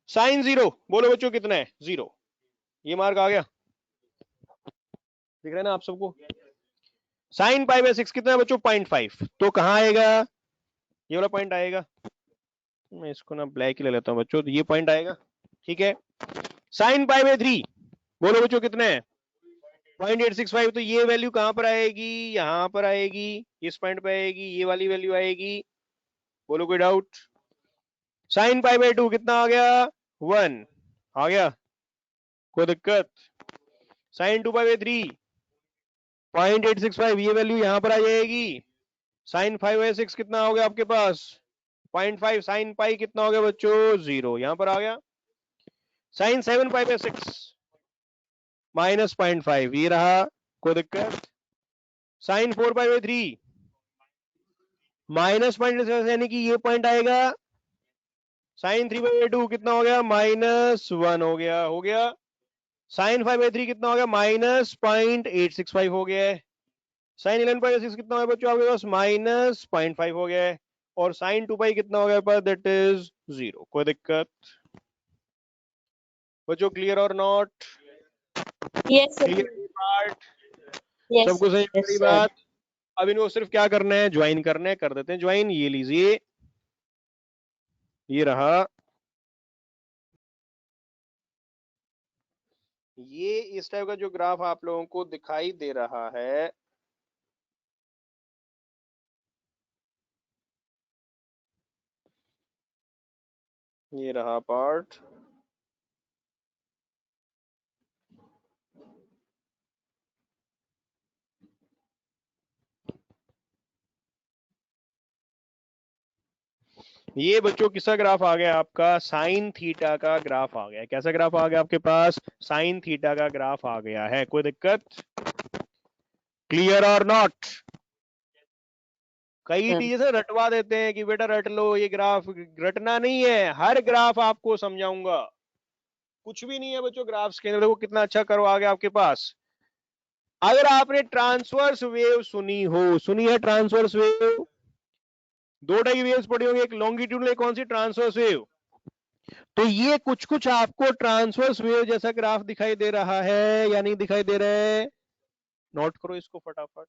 साइन 0 बोलो बच्चों कितना है 0, ये मार्क आ गया, दिख रहा है ना आप सबको? साइन π/6 कितना है बच्चों 0.5, तो कहां आएगा, ये वाला पॉइंट आएगा। मैं इसको ना ब्लैक ही ले लेता हूं बच्चों, तो ये पॉइंट आएगा। ठीक है, साइन π/3 बोलो बच्चों कितना है 0.865, तो ये वैल्यू कहां पर आएगी, यहां पर आएगी, इस पॉइंट पे आएगी, ये वाली वैल्यू आएगी। बोलो कोई डाउट? साइन π/2 कितना आ गया 1 आ गया, कोई दिक्कत? साइन 2π/3 0.865, ये वैल्यू यहां पर आ जाएगी। साइन 5/6 कितना हो गया आपके पास 0.5। साइन पाई कितना हो गया बच्चों 0, यहां पर आ गया। साइन 7π/6 -0.5, ये रहा, कोई दिक्कत? साइन 4π/3 -0.6 यानी कि ये पॉइंट आएगा। साइन 3/2 कितना हो गया -1 हो गया। साइन 5/3 कितना हो गया -0.865 हो गया है। साइन 11/6 कितना हो गया बच्चों आपके पास -0.5 हो गया है। और साइन 2π कितना हो गया पर दैट इज 0। कोई दिक्कत बच्चों? Clear or not? Yes, sir. Clear part? Yes. सबको सही Yes, बड़ी sir. बात? अब इनको सिर्फ क्या करना है, ज्वाइन करना है, कर देते हैं ज्वाइन। ये लीजिए, ये रहा, ये इस टाइप का जो ग्राफ आप लोगों को दिखाई दे रहा है, ये रहा पार्ट। ये बच्चों किसका ग्राफ आ गया आपका, साइन थीटा का ग्राफ आ गया। कैसा ग्राफ आ गया आपके पास, साइन थीटा का ग्राफ आ गया है। कोई दिक्कत, क्लियर और नॉट? कई Sir. टीचर रटवा देते हैं कि बेटा रट लो ये ग्राफ, रटना नहीं है, हर ग्राफ आपको समझाऊंगा। कुछ भी नहीं है बच्चों ग्राफ्स के अंदर। देखो कितना अच्छा करो आ गया आपके पास। अगर आपने ट्रांसवर्स वेव सुनी हो, सुनी है ट्रांसवर्स वेव, दो टाइप की वेव्स पड़ी होंगी, एक लॉन्गिट्यूडनल, कौन सी, ट्रांसवर्स वेव। तो ये कुछ कुछ आपको ट्रांसवर्स वेव जैसा ग्राफ दिखाई दे रहा है या नहीं दिखाई दे रहा है? नोट करो इसको फटाफट।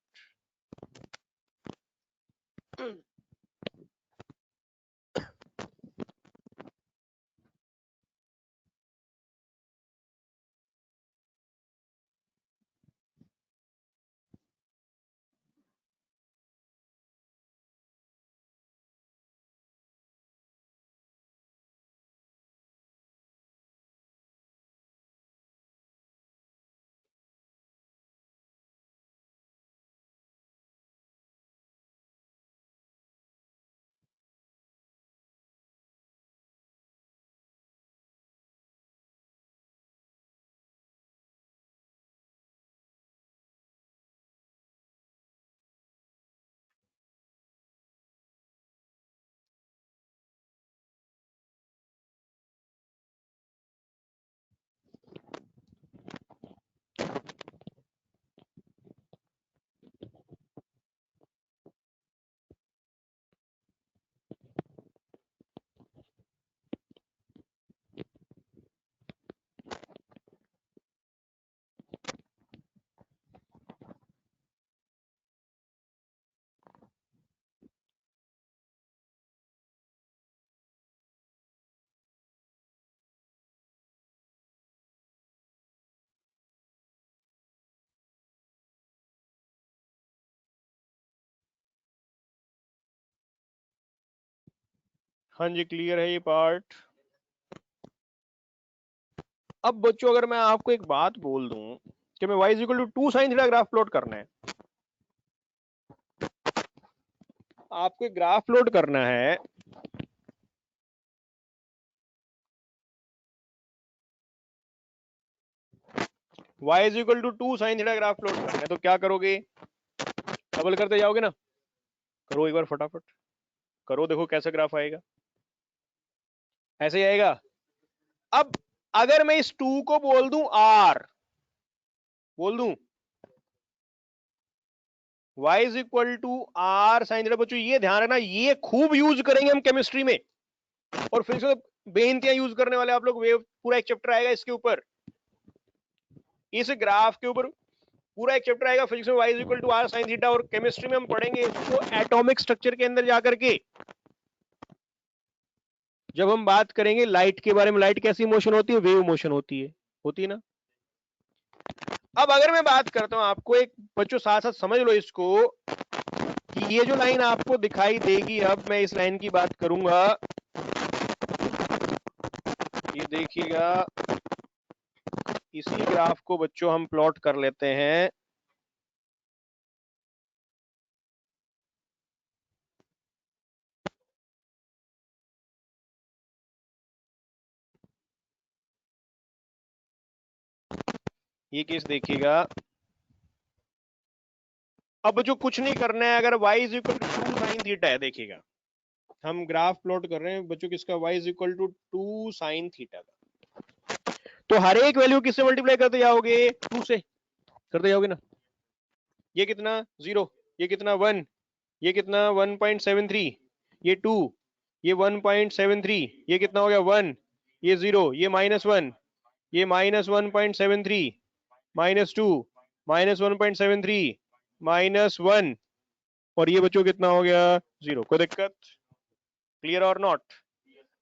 हाँ जी, क्लियर है ये पार्ट। अब बच्चों अगर मैं आपको एक बात बोल दूं कि मैं y equal to 2 sine theta graph plot करना है, आपको एक ग्राफ प्लॉट करना है, y equal to 2 sine theta graph plot करना है, तो क्या करोगे, डबल करते जाओगे ना। करो एक बार फटाफट करो, देखो कैसा ग्राफ आएगा, ऐसे ही आएगा। अब अगर मैं इस 2 को बोल दूं r, बोल दूं y is equal to r sine theta, बच्चों ये ध्यान रखना, ये खूब यूज करेंगे हम केमिस्ट्री में, और फिर से बेनतियां यूज करने वाले आप लोग, वेव पूरा एक चैप्टर आएगा इसके ऊपर, इस ग्राफ के ऊपर पूरा एक चैप्टर आएगा फिजिक्स में, y is equal to r sine theta, और केमिस्ट्री में हम पढ़ेंगे इसको एटॉमिक स्ट्रक्चर के अंदर जाकर के, जब हम बात करेंगे लाइट के बारे में। लाइट कैसी मोशन होती है, वेव मोशन होती है ना। अब अगर मैं बात करता हूं आपको, एक बच्चों साथ साथ समझ लो इसको, कि ये जो लाइन आपको दिखाई देगी, अब मैं इस लाइन की बात करूंगा, ये देखिएगा, इसी ग्राफ को बच्चों हम प्लॉट कर लेते हैं। ये केस देखिएगा। अब जो कुछ नहीं करना है, अगर y is equal to 2 sine theta है, देखिएगा हम ग्राफ प्लॉट कर रहे हैं बच्चों किसका, y is equal to 2 sine theta का, तो हर एक वैल्यू किससे मल्टीप्लाई करते जाओगे, 2 से करते जाओगे ना। ये कितना 0, ये कितना 1, ये कितना 1.73, ये 2, ये 1.73, ये कितना हो गया 1, ये 0, ये -1, ये -1.73, -2, -1.73, -1, और ये बच्चों कितना हो गया 0। कोई दिक्कत, क्लियर और नॉट?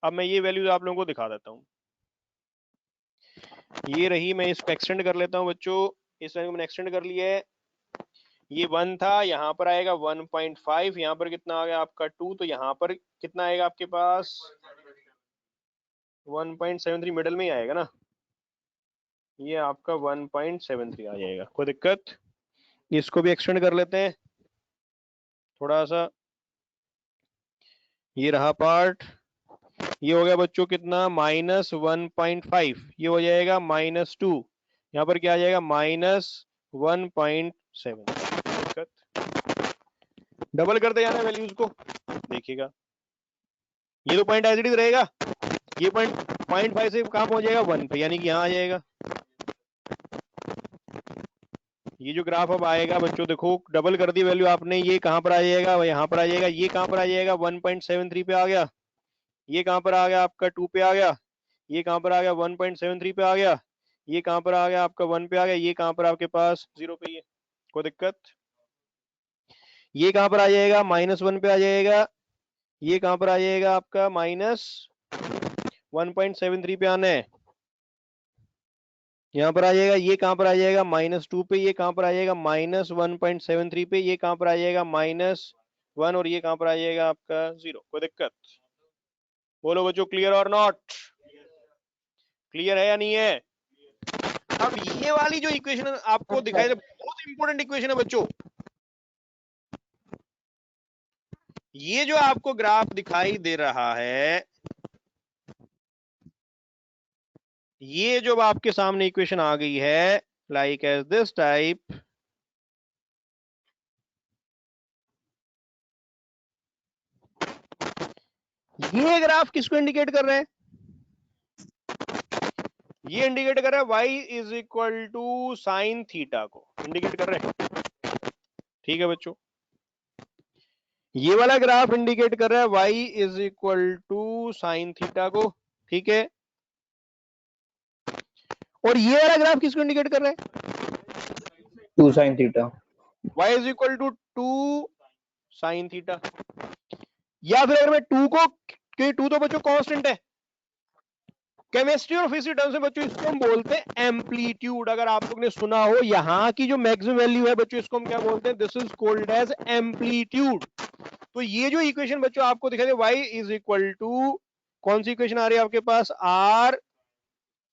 अब मैं ये वैल्यूज आप लोगों को दिखा देता हूँ, ये रही, मैं इसको एक्सटेंड कर लेता हूँ बच्चों, इस वैल्यू को मैंने एक्सटेंड कर लिया है। ये 1 था, यहाँ पर आएगा 1.5, यहाँ पर कितना आ गया आपका 2, तो यहाँ पर कितना आएगा आपके पास 1.73, मिडल में ही आएगा ना, ये आपका 1.73 आ जाएगा। कोई दिक्कत, इसको भी एक्सटेंड कर लेते हैं थोड़ा सा, ये रहा पार्ट, ये हो गया बच्चों कितना -1.5, ये हो जाएगा -2, यहाँ पर क्या आ जाएगा -1.7। डबल करते जाना वैल्यूज को, देखिएगा ये तो पॉइंट एज इट इज रहेगा, ये पॉइंट 0.5 से कहाँ पहुंच जाएगा 1 पे, यानी कि यहाँ आ जाएगा। ये जो ग्राफ अब आएगा बच्चों देखो, डबल कर दी वैल्यू आपने, ये कहाँ पर आ जाएगा, यहाँ पर आ जाएगा, ये कहाँ पर आ जाएगा 1.73 पे आ गया, ये कहाँ पर आ गया आपका 2 पे आ गया, ये कहाँ पर आ गया 1.73 पे आ गया, ये कहाँ पर आ गया आपका 1 पे आ गया, ये कहाँ पर आपके पास 0 पे ही है, कोई दिक्कत। ये कहाँ पर आ जाएगा -1 पे आ जाएगा, ये कहाँ पर आ जाएगा आपका -1.73 पे आना है, यहाँ पर आ जाएगा, ये कहाँ पर आ जाएगा -2 पे, ये कहाँ पर आ जाएगा -1.73 पे, ये कहाँ पर आ जाएगा -1, और ये कहाँ पर आ जाएगा आपका 0। कोई दिक्कत? बोलो बच्चों क्लियर और नॉट? क्लियर है या नहीं है? अब ये वाली जो इक्वेशन आपको दिखाई दे, बहुत इंपॉर्टेंट इक्वेशन है बच्चों। ये जो आपको ग्राफ दिखाई दे रहा है, ये जो आपके सामने इक्वेशन आ गई है, लाइक एज दिस टाइप, ये ग्राफ किसको इंडिकेट कर रहे हैं? ये इंडिकेट कर रहा है y is equal to sine theta को इंडिकेट कर रहे हैं, ठीक है बच्चों। ये वाला ग्राफ इंडिकेट कर रहा है y is equal to sine theta को, ठीक है। और ये वाला ग्राफ किसको इंडिकेट कर रहा है? 2 sin theta. y is equal to 2 sine theta, या फिर अगर मैं 2 को, क्योंकि 2 तो बच्चों कांस्टेंट है, केमिस्ट्री और फिजिक्स टर्म से बच्चों इसको हम बोलते हैं एम्पलीट्यूड। अगर आप लोग ने सुना हो यहाँ की जो मैक्सिमम वैल्यू है बच्चों, इसको हम क्या बोलते हैं? This is called as amplitude. तो ये जो इक्वेशन बच्चों आपको दिखाई दे, y इज इक्वल टू, कौन सी इक्वेशन आ रही है आपके पास? r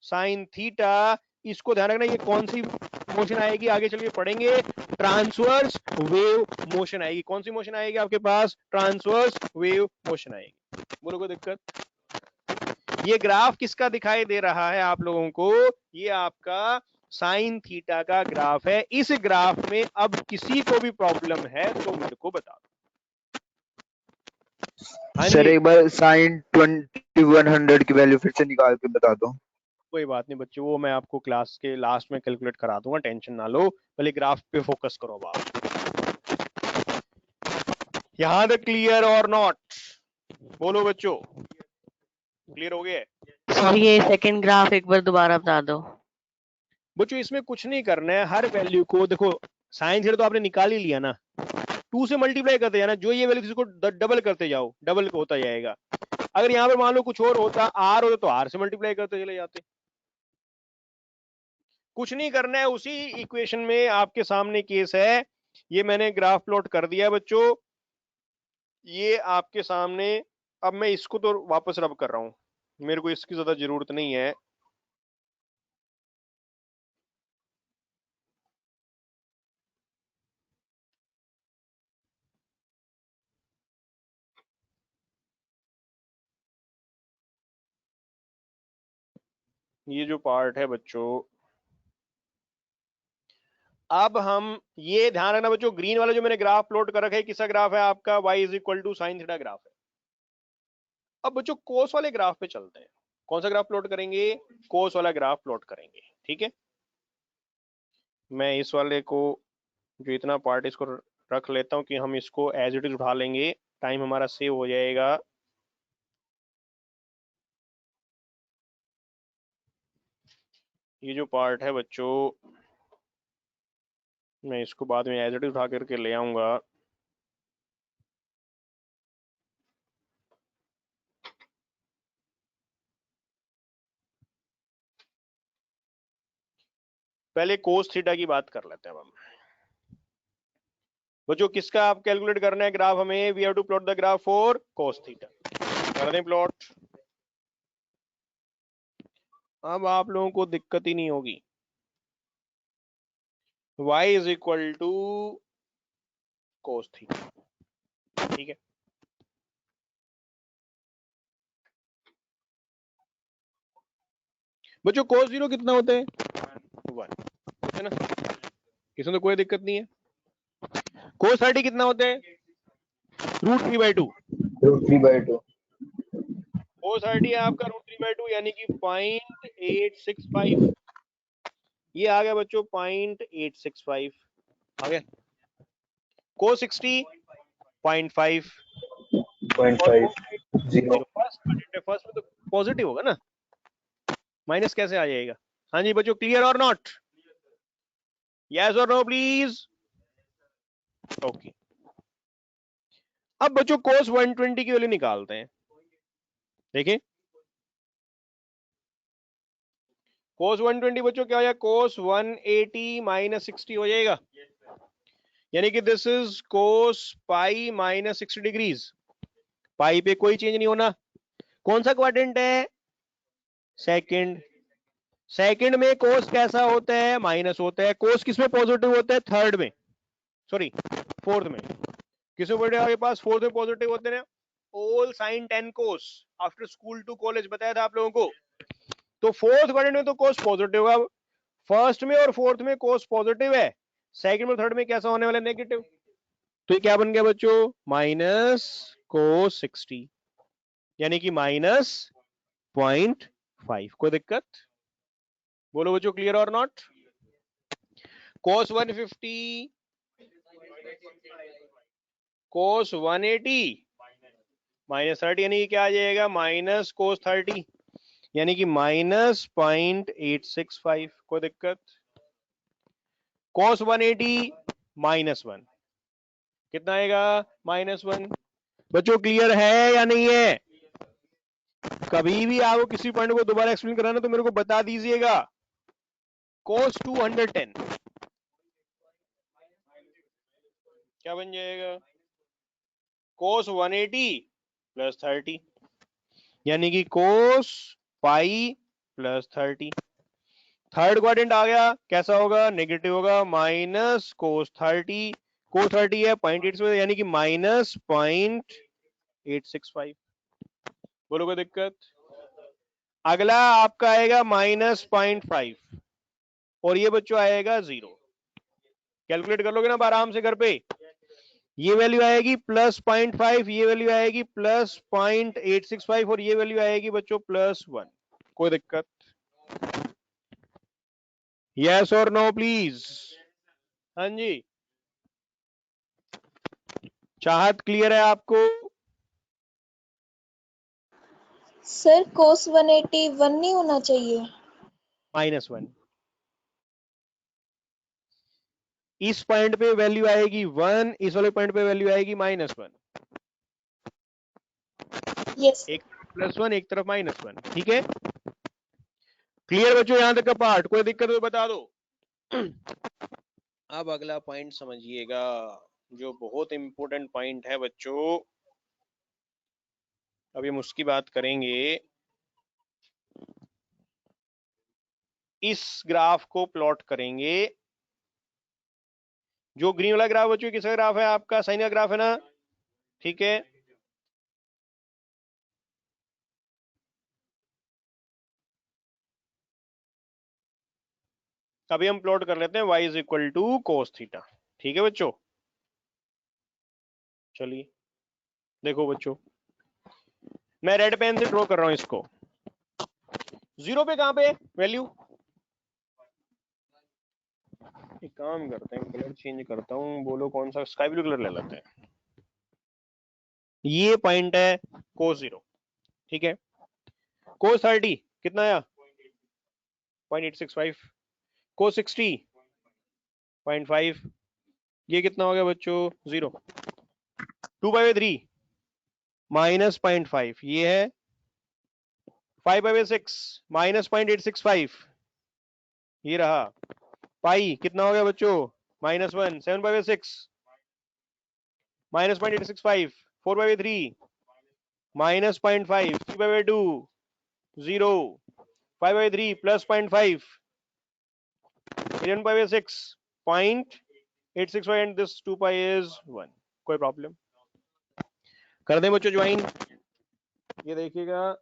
sine theta. इसको ध्यान रखना, ये कौन सी मोशन आएगी, आगे चलिए पढ़ेंगे। ट्रांसवर्स वेव मोशन आएगी। कौन सी मोशन आएगी आपके पास? ट्रांसवर्स वेव मोशन आएगी। बोलो कोई दिक्कत? ये ग्राफ किसका दिखाई दे रहा है आप लोगों को? ये आपका साइन थीटा का ग्राफ है। इस ग्राफ में अब किसी को भी प्रॉब्लम है तो मेरे को बता दो। हाँ सर जी, एक बार sin 2100 की वैल्यू फिर से निकाल के बता दो। कोई बात नहीं बच्चों, वो मैं आपको क्लास के लास्ट में कैलकुलेट करा दूंगा, टेंशन ना लो, पहले ग्राफ पे फोकस करो बाप। यहां तक क्लियर और नॉट? बोलो बच्चों, क्लियर हो गए? सर ये सेकंड ग्राफ एक बार दोबारा बता दो। बच्चों इसमें कुछ नहीं करना है, हर वैल्यू को देखो, साइन थीटा तो आपने निकाल ही लिया ना, 2 से मल्टीप्लाई करते जाना, जो ये वैल्यू इसको डबल करते जाओ, डबल होता जाएगा। अगर यहाँ पर मान लो कुछ और होता, आर होता, तो आर से मल्टीप्लाई करते चले जाते। कुछ नहीं करना है, उसी इक्वेशन में आपके सामने केस है, ये मैंने ग्राफ प्लॉट कर दिया है बच्चों, ये आपके सामने। अब मैं इसको तो वापस रब कर रहा हूं, मेरे को इसकी ज्यादा जरूरत नहीं है। ये जो पार्ट है बच्चों, अब हम ये ध्यान रखना बच्चों, ग्रीन वाला जो मैंने ग्राफ प्लॉट कर रखा है, किसका ग्राफ है आपका? y is equal to sine theta graph है। अब बच्चों कोस वाले ग्राफ पे चलते हैं। कौन सा ग्राफ प्लॉट करेंगे? कोस वाला ग्राफ प्लॉट करेंगे, ठीक है। मैं इस वाले को, जो इतना पार्ट, इसको रख लेता हूं कि हम इसको एज इट इज उठा लेंगे, टाइम हमारा सेव हो जाएगा। ये जो पार्ट है बच्चों, मैं इसको बाद में एज इट इज उठा करके ले आऊंगा। पहले कोस थीटा की बात कर लेते हैं हम बच्चों। किसका आप कैलकुलेट करना है ग्राफ हमें? We have to plot the graph for cos theta. कर दें प्लॉट। अब आप लोगों को दिक्कत ही नहीं होगी। y is equal to cos theta, ठीक है। बच्चों cos 0 कितना होता है 1 है ना, इसमें तो कोई दिक्कत नहीं है। cos 30 कितना होता है √3/2। √3/2 cos 30 है आपका √3/2 यानी कि 0.865। ये आ गया बच्चों 0.865 आ गया। cos 60 0.5 और 0.5 0 फर्स्ट में तो पॉजिटिव होगा ना, माइनस कैसे आ जाएगा। हाँ जी बच्चों, क्लियर और नॉट, यस और नो प्लीज। ओके, अब बच्चों cos 120 की वैल्यू निकालते हैं। देखिए cos 120 बच्चों क्या हो जाएगा, cos 180 माइनस 60 हो जाएगा, यानी कि this is cos pi minus 60 degrees. Pi पे कोई चेंज नहीं होना। कौन सा क्वाड्रेंट है, सेकंड। सेकंड में cos कैसा होता है, माइनस होता है। cos किसमें पॉजिटिव होता है, थर्ड में, सॉरी फोर्थ में। किसमें पढ़े आपके पास, फोर्थ में पॉजिटिव होते हैं। All sine 10 cos after school to college बताया था आप लोगों को। तो फोर्थ क्वाड्रेंट में तो cos पॉजिटिव है, फर्स्ट में और फोर्थ में cos पॉजिटिव है, सेकंड में थर्ड में कैसा होने वाला है, नेगेटिव। तो ये क्या बन गया बच्चों, माइनस cos 60 यानी कि -0.5। कोई दिक्कत, बोलो बच्चों clear or not. cos 150 cos 180 -30 यानी कि क्या आ जाएगा, माइनस cos 30 यानी कि -0.865। कोई दिक्कत। cos 180 -1 कितना आएगा, -1। बच्चों क्लियर है या नहीं है। कभी भी आपको किसी पॉइंट को दोबारा एक्सप्लेन कराना तो मेरे को बता दीजिएगा। cos 210 क्या बन जाएगा, cos 180 प्लस 30 यानी कि cos pi plus 30। Third quadrant आ गया, कैसा होगा, नेगेटिव होगा, माइनस cos 30। cos 30 है 0.8 यानी कि -0.865। बोलो कोई दिक्कत। अगला आपका आएगा -0.5 और ये बच्चों आएगा 0। कैलकुलेट कर लोगे ना आराम से घर पे। ये वैल्यू आएगी +0.5, ये वैल्यू आएगी +0.865 और ये वैल्यू आएगी बच्चों +1। कोई दिक्कत, यस और नो प्लीज। हाँ जी, चाहत क्लियर है आपको। सर cos 180 1 नहीं होना चाहिए। -1 इस पॉइंट पे वैल्यू आएगी 1, इस वाले पॉइंट पे वैल्यू आएगी -1। यस एक तरफ +1 एक तरफ -1, ठीक है। क्लियर बच्चों यहां तक का पार्ट, कोई दिक्कत हो तो बता दो। अब अगला पॉइंट समझिएगा जो बहुत इंपॉर्टेंट पॉइंट है बच्चों। अभी हम उसकी बात करेंगे। इस ग्राफ को प्लॉट करेंगे। जो ग्रीन वाला ग्राफ बच्चों किसका ग्राफ है, आपका साइन का ग्राफ है ना, ठीक है। अभी हम प्लॉट कर लेते हैं y is equal to cos theta, ठीक है बच्चों। चलिए देखो बच्चों, मैं रेड पेन से ड्रॉ कर रहा हूं इसको। 0 पे कहां पे वैल्यू, एक काम करते हैं, कलर चेंज करता हूं, बोलो कौन सा, स्काई ब्लू कलर ले लेते हैं। ये पॉइंट है cos 0, ठीक है। cos 30 कितना आया 0.865, cos 60 0.5, ये कितना हो गया बच्चों 0। 2/3 -0.5, ये है 5/6 -0.865, ये रहा। पाई कितना हो गया बच्चों -1, 7/6 -0.865, 4/3 -0.5, 3/2 0, 5/3 +0.5, 11/6 0.865 and this 2 pi is 1। कोई प्रॉब्लम, कर दें बच्चों ज्वाइन। ये देखिएगा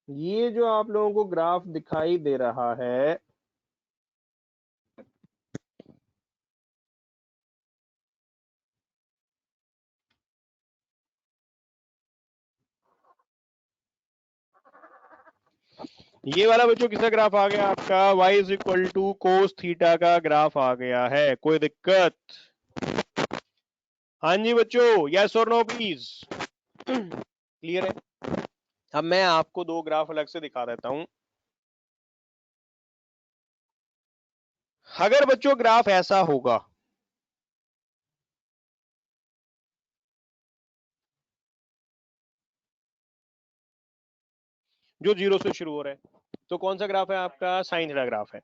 ये जो आप लोगों को ग्राफ दिखाई दे रहा है, ये वाला बच्चों किसका ग्राफ आ गया आपका? y is equal to cos theta का ग्राफ आ गया है। कोई दिक्कत? हाँ जी बच्चों, यस और नो प्लीज। क्लियर है? अब मैं आपको दो ग्राफ अलग से दिखा देता हूं। अगर बच्चों ग्राफ ऐसा होगा, जो 0 से शुरू हो रहा है, तो कौन सा ग्राफ है आपका? साइन थीटा ग्राफ है।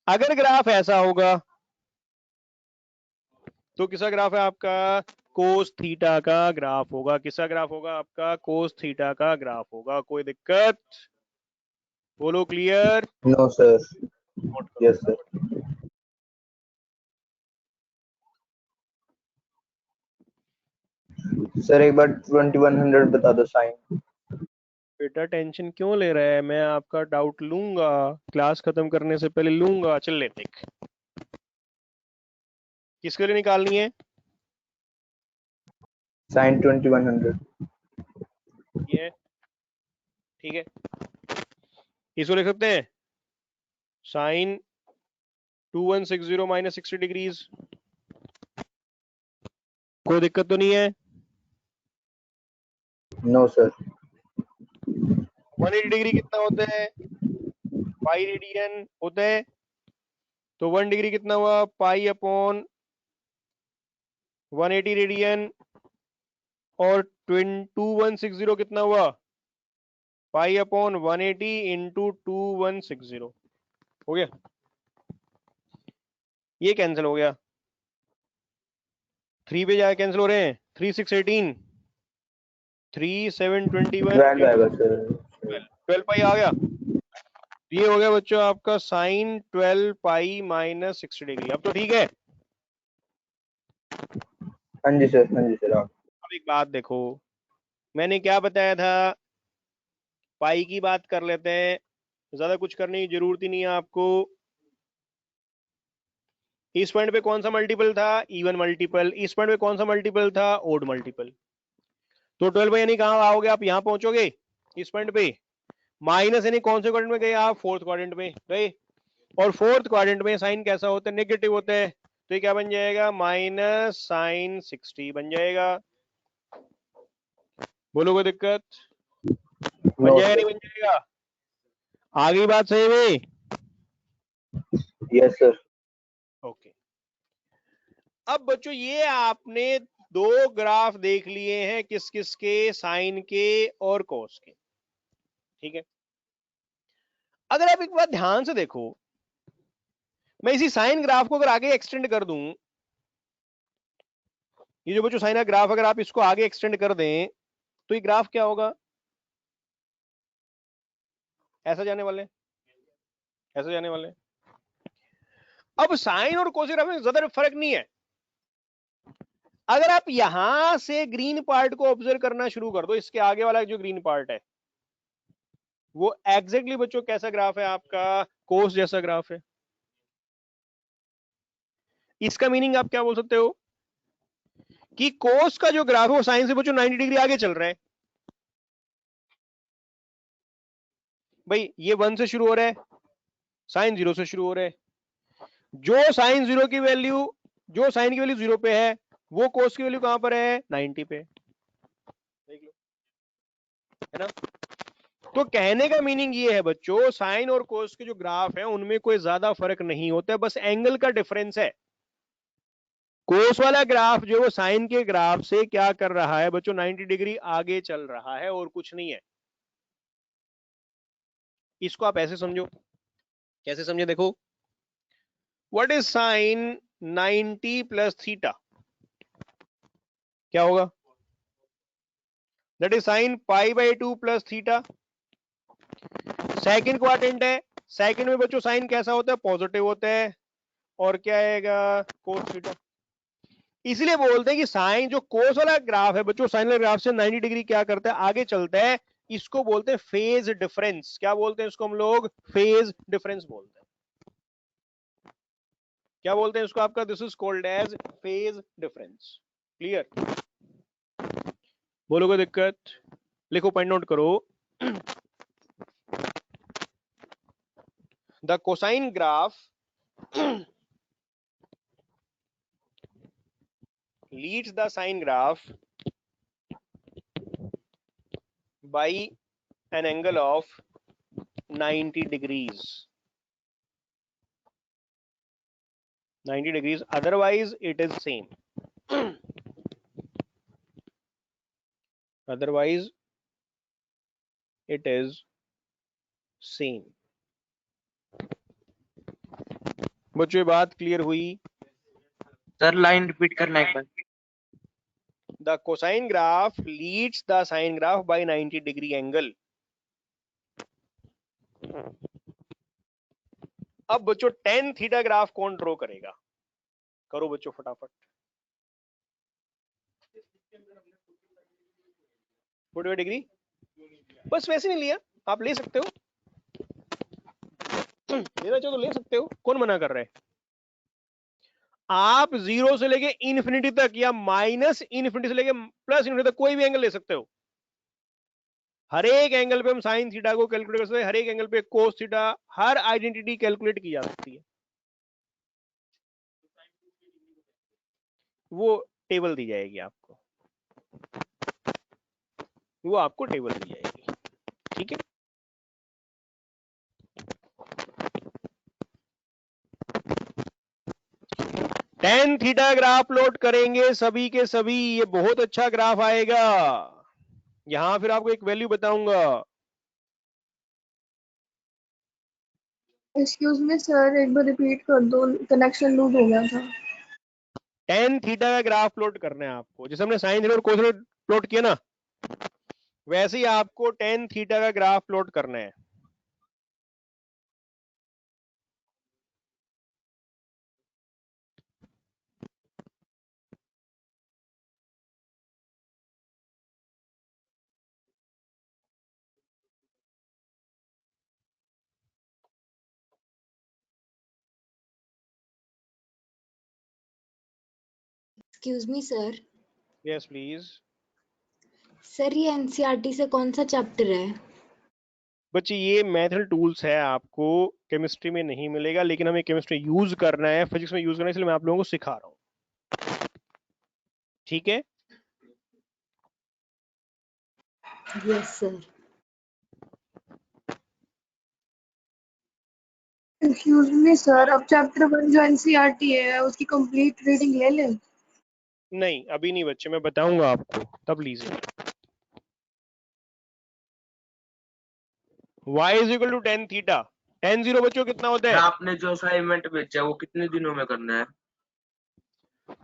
अगर ग्राफ ऐसा होगा तो किसका ग्राफ है आपका? कोस थीटा का ग्राफ होगा। किसका ग्राफ होगा आपका? कोस थीटा का ग्राफ होगा। कोई दिक्कत? बोलो clear? No, sir. Yes, sir. Sir एक बार 2100 बता दो साइन। बेटा टेंशन क्यों ले रहा है? मैं आपका डाउट लूंगा, क्लास खत्म करने से पहले लूंगा। चल ले देख, किसके लिए निकालनी है? साइन 2100। ये ठीक है, इसको लिख सकते हैं साइन 2160 माइनस 60 डिग्रीज। कोई दिक्कत तो नहीं है? No sir. 180 डिग्री कितना होता है? पाई रेडियन होता है। तो 1 डिग्री कितना हुआ? पाई अपॉन 180 रेडियन। और 2160 कितना हुआ? पाई अपॉन 180 इंटू 2160। हो गया? ये कैंसिल हो गया, 3 पे जाए कैंसिल हो रहे हैं। 3 6 18, 3 7 21, 12 आएगा सर। 12 पाई आ गया। ये हो गया बच्चों आपका साइन 12 पाई माइनस 60 डिग्री। अब तो ठीक है? हाँ जी सर, हाँ जी सर। आप अब एक बात देखो, मैंने क्या बताया था? पाई की बात कर लेते हैं, ज्यादा कुछ करने की जरूरत ही नहीं है आपको। इस पॉइंट पे कौन सा मल्टीपल था? Even multiple. इस पॉइंट पे कौन सा मल्टीपल था? Odd multiple. तो 12 यानी कहां आओगे आप? यहां पहुंचोगे इस पॉइंट पे। माइनस यानी कौन से क्वाड्रेंट में गए आप? फोर्थ क्वाड्रेंट में गए। और फोर्थ क्वाड्रेंट में साइन कैसा होता है? नेगेटिव होता है। तो ये क्या बन जाएगा? माइनस साइन 60 बन जाएगा। बोलो कोई दिक्कत? बन नो जाएगा सर। नहीं बन जाएगा? आगे बात सही है? Yes sir. ओके। अब बच्चों ये आपने दो ग्राफ देख लिए हैं, किस किस के? साइन के और कोस के। ठीक है, अगर आप एक बात ध्यान से देखो, मैं इसी साइन ग्राफ को अगर आगे एक्सटेंड कर दूं, ये जो बच्चों साइन का ग्राफ अगर आप इसको आगे एक्सटेंड कर दें, तो ये ग्राफ क्या होगा? ऐसा जाने वाले, ऐसा जाने वाले। अब साइन और कोस ग्राफ में ज्यादा फर्क नहीं है। अगर आप यहां से ग्रीन पार्ट को ऑब्जर्व करना शुरू कर दो, इसके आगे वाला जो ग्रीन पार्ट है, वो एग्जैक्टली बच्चों कैसा ग्राफ है आपका? कोस जैसा ग्राफ है। इसका मीनिंग आप क्या बोल सकते हो? कि कोस का जो ग्राफ है वो साइन से बच्चों 90 डिग्री आगे चल रहा है। भाई ये 1 से शुरू हो रहा है, साइन 0 से शुरू हो रहा है। जो साइन 0 की वैल्यू, जो साइन की वैल्यू 0 पे है, वो कोस की वैल्यू कहां पर है? 90 पे। देख लो, है ना? तो कहने का मीनिंग ये है बच्चों, साइन और कोस के जो ग्राफ है उनमें कोई ज्यादा फर्क नहीं होता है, बस एंगल का डिफरेंस है। कोस वाला ग्राफ जो वो साइन के ग्राफ से क्या कर रहा है बच्चों? 90 डिग्री आगे चल रहा है और कुछ नहीं है। इसको आप ऐसे समझो। कैसे समझे? देखो, what is sine 90 plus theta? क्या होगा? That is sine pi by 2 plus theta. Second quadrant है, सेकंड में बच्चों साइन कैसा होता है? पॉजिटिव होता है। और क्या आएगा? Cos theta. इसलिए बोलते हैं कि साइन जो कोस वाला ग्राफ है बच्चों, साइन वाले ग्राफ से 90 डिग्री क्या करता है? आगे चलता है। इसको बोलते हैं फेज डिफरेंस। क्या बोलते हैं इसको हम लोग? फेज डिफरेंस बोलते हैं। क्या बोलते हैं इसको आपका? This is called as phase difference. Clear? बोलो कोई दिक्कत? लिखो, पॉइंट नोट करो। The cosine graph leads the sine graph by an angle of 90 degrees. 90 degrees, otherwise it is same. Otherwise it is same. बच्चों ये बात क्लियर हुई? Sir line repeat करना एक बार। The cosine graph leads the sine graph by 90 degree angle. अब बच्चों tan theta graph कौन draw करेगा? करो बच्चों फटाफट। 45 डिग्री बस वैसे नहीं लिया, आप ले सकते हो, लेना चाहो तो ले सकते हो, कौन मना कर रहा है? आप 0 से लेके इन्फिनिटी तक या माइनस इन्फिनिटी से लेके प्लस इन्फिनिटी तक कोई भी एंगल ले सकते हो। हर एक एंगल पे हम साइन थीटा को कैलकुलेट कर सकते हैं, हर एक एंगल पे कोस थीटा, हर आइडेंटिटी कैलकुलेट की जा सकती है। वो टेबल दी जाएगी आपको, वो आपको टेबल दी जाएगी, ठीक है? tan थीटा ग्राफ प्लॉट करेंगे सभी के सभी, ये बहुत अच्छा ग्राफ आएगा। यहां फिर आपको एक वैल्यू बताऊंगा। एक्सक्यूज मी सर, एक बार रिपीट कर दो, कनेक्शन लूज हो गया था। tan थीटा का ग्राफ प्लॉट करना है आपको, जैसे हमने साइन थीटा और कोस थीटा प्लॉट किया ना, वैसे ही आपको tan थीटा का ग्राफ प्लॉट करना है। Excuse me sir. Yes please. Sir ये एनसीईआरटी से कौन सा चैप्टर है? बच्चे ये मैथड टूल्स है, आपको केमिस्ट्री में नहीं मिलेगा, लेकिन हमें केमिस्ट्री यूज करना है, फिजिक्स में यूज करना है, इसलिए मैं आप लोगों को सिखा रहा हूं, ठीक है? Yes sir. Excuse me sir, अब चैप्टर 1 जो एनसीईआरटी है उसकी कंप्लीट रीडिंग ले लें? नहीं अभी नहीं बच्चे, मैं बताऊंगा आपको, तब लीजिए। y is equal to tan theta. tan 0 बच्चों कितना होता है? आपने जो असाइनमेंट भेजा वो कितने दिनों में करना है?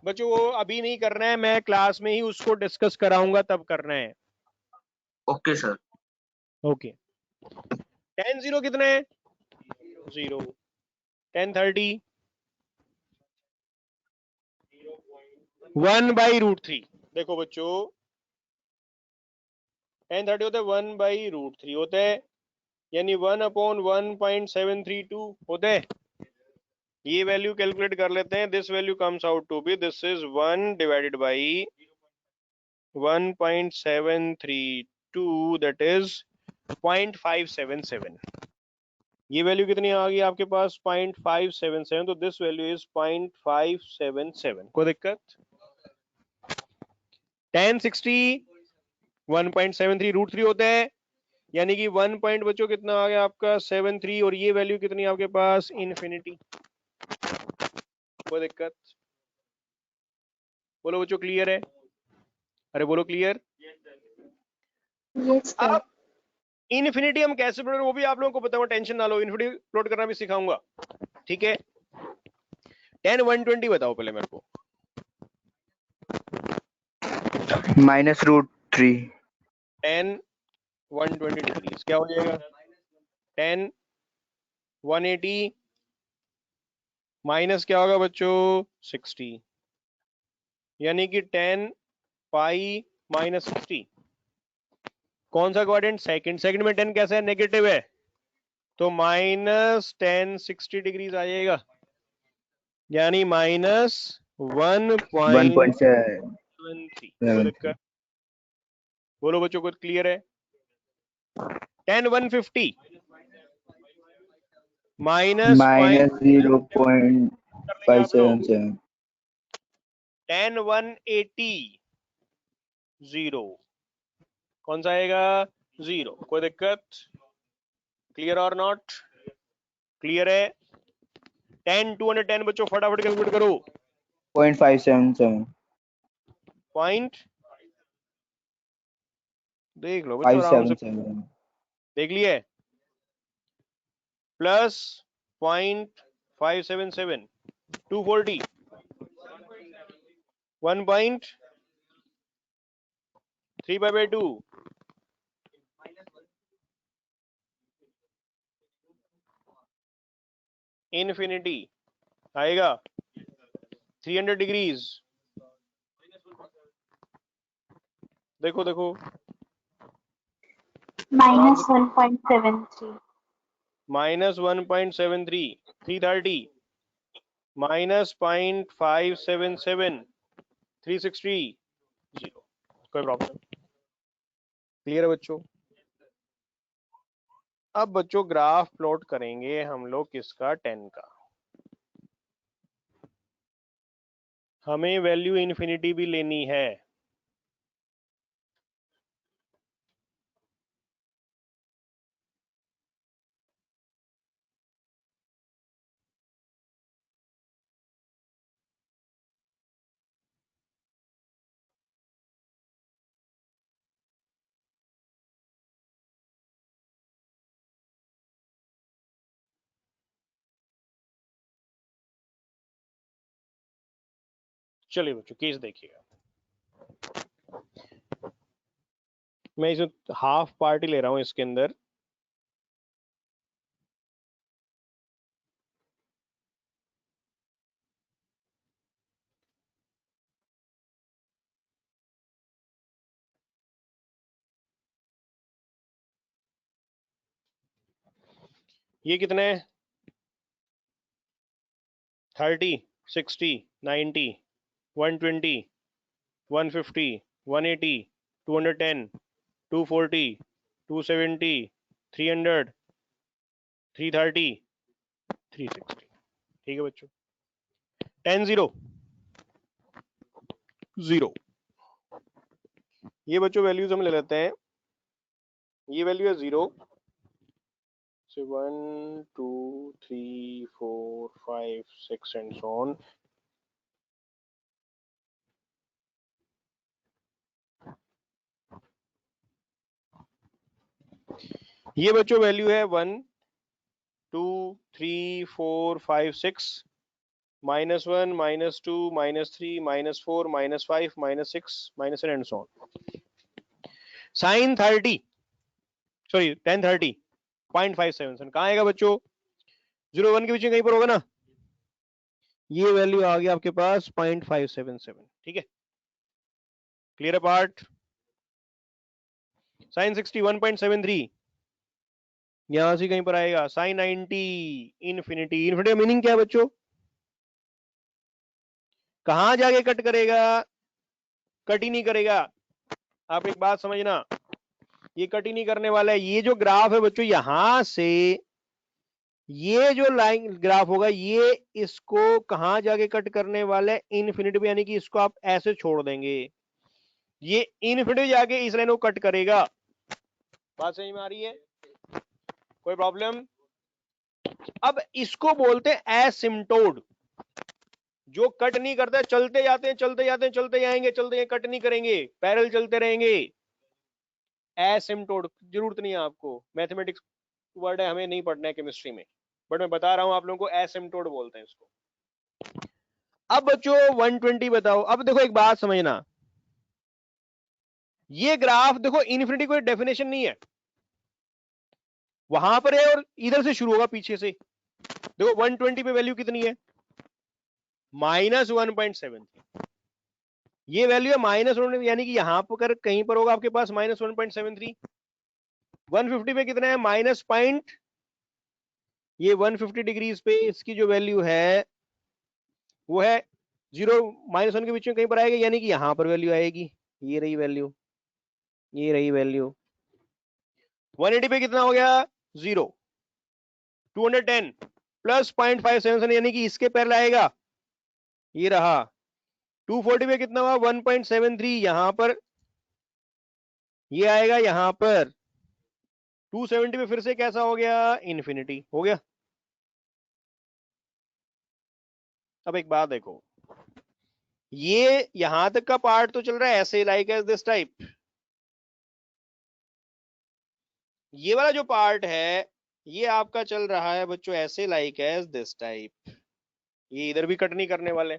बच्चों वो अभी नहीं करना है, मैं क्लास में ही उसको डिस्कस कराऊंगा, तब करना है। Okay sir. ओके। tan 0 कितना है? 0। tan 30 1/√3। देखो बच्चों tan 30 होता है 1/√3 होता है, यानी 1/1.732 होता है। ये वैल्यू कैलकुलेट कर लेते हैं। This value comes out to be, this is 1 divided by 1.732, that is 0.577। ये वैल्यू कितनी आ गई आपके पास? 0.577। तो दिस वैल्यू इज 0.577। कोई दिक्कत? tan 60 1.73√3 होता है, यानी कि 1 पॉइंट बच्चों कितना आ गया आपका? 73। और ये वैल्यू कितनी आपके पास? इन्फिनिटी। कोई दिक्कत? बोलो बच्चों क्लियर है? अरे बोलो क्लियर। Yes sir. अब इन्फिनिटी हम कैसे प्लॉट, वो भी आप लोगों को बताऊंगा, टेंशन ना लो, इन्फिनिटी प्लॉट करना भी सिखाऊंगा, ठीक है? tan 120 बताओ पहले मेरे को। -√3। tan 120 डिग्रीज क्या हो जाएगा? tan 180 माइनस क्या होगा बच्चों? 60, यानी कि tan पाई -60। कौन सा क्वाड्रेंट? सेकंड। सेकंड में 10 कैसा है? नेगेटिव है, तो -10 60 डिग्रीज आ जाएगा, यानी -1.73। कोई दिक्कत? बोलो बच्चों को क्लियर है? 10 150 माइनस -0.577 10 180 0, कौन सा आएगा? 0। कोई दिक्कत? Clear or not? क्लियर है? 10 210 बच्चों फटाफट कैलकुलेट करो। 0.577 पॉइंट देख लो बच्चों आराम से, 577 देख लिए? प्लस 0.577 240 1.3/2 इन्फिनिटी आएगा 300 डिग्रीज। देखो देखो -1.73 -1.73 330 -0.577 360 0। कोई प्रॉब्लम? क्लियर है बच्चों? अब बच्चों ग्राफ प्लॉट करेंगे हम लोग किसका? 10 का। हमें वैल्यू इन्फिनिटी भी लेनी है। चलिए बच्चों केस देखिएगा, मैं इसमें हाफ पार्टी ले रहा हूं इसके अंदर। ये कितने? 30 60 90 120 150 180 210 240 270 300 330 360। ठीक है बच्चों? 10 0 0। ये बच्चों वैल्यूज हम ले लेते हैं। ये वैल्यू है 0 से 1 2 3 4 5 6 एंड सो ऑन। ये बच्चों वैल्यू है 1 2 3 4 5 6 -1 -2 -3 -4 -5 -6 -7 and so on. Sine 30 sorry 1030 0.577 कहाँ आएगा बच्चों? 0 1 के बीच में कहीं पर होगा ना। ये वैल्यू आ गया आपके पास 0.577। ठीक है? क्लियर है पार्ट? साइन 60 1.73 यहां से कहीं पर आएगा। Sine 90 infinity. इन्फिनिटी का मीनिंग क्या है बच्चों? कहां जाके कट करेगा? कट ही नहीं करेगा। आप एक बात समझना, ये कट ही नहीं करने वाला है। ये जो ग्राफ है बच्चों, यहां से ये जो लाइन ग्राफ होगा, ये इसको कहां जाके कट करने वाला है? इन्फिनिटी पे, यानी कि इसको आप ऐसे छोड़ देंगे, ये इन्फिनिटी जाके इस लाइन को कट करेगा। बात समझ में आ रही है? कोई प्रॉब्लम? अब इसको बोलते हैं एसिम्प्टोड, जो कट नहीं करता, चलते जाते हैं चलते जाते हैं चलते जाएंगे चलते कट नहीं करेंगे, पैरेलल चलते रहेंगे। एसिम्प्टोड जरूरत नहीं है आपको, मैथमेटिक्स वर्ड है, हमें नहीं पढ़ना है केमिस्ट्री में, बट मैं बता रहा हूं आप लोगों को, एसिम्प्टोड बोलते हैं इसको। अब बच्चों 120 बताओ। अब देखो एक बात समझना, ये ग्राफ देखो, इन्फिनिटी कोई डेफिनेशन नहीं है, वहां पर है और इधर से शुरू होगा पीछे से। देखो 120 पे वैल्यू कितनी है? -1.73। ये वैल्यू है -1, यानी कि यहां पर कहीं पर होगा आपके पास -1.73। 150 पे कितना है माइनस पॉइंट, ये 150 डिग्रीज पे इसकी जो वैल्यू है वो है 0 -1 के बीच में कहीं पर आएगी, यानी कि यहां पर वैल्यू आएगी, ये रही वैल्यू, ये रही वैल्यू। 180 पे कितना हो गया 0, 210 प्लस 0.577 यानी कि इसके पहले आएगा, ये रहा। 240 पे कितना हुआ 1.73, यहां पर ये आएगा, यहां पर 270 पे फिर से कैसा हो गया इन्फिनिटी हो गया। अब एक बात देखो, ये यहां तक का पार्ट तो चल रहा है ऐसे लाइक एज दिस टाइप, ये वाला जो पार्ट है ये आपका चल रहा है बच्चों ऐसे लाइक एज दिस टाइप, ये इधर भी कट नहीं करने वाले।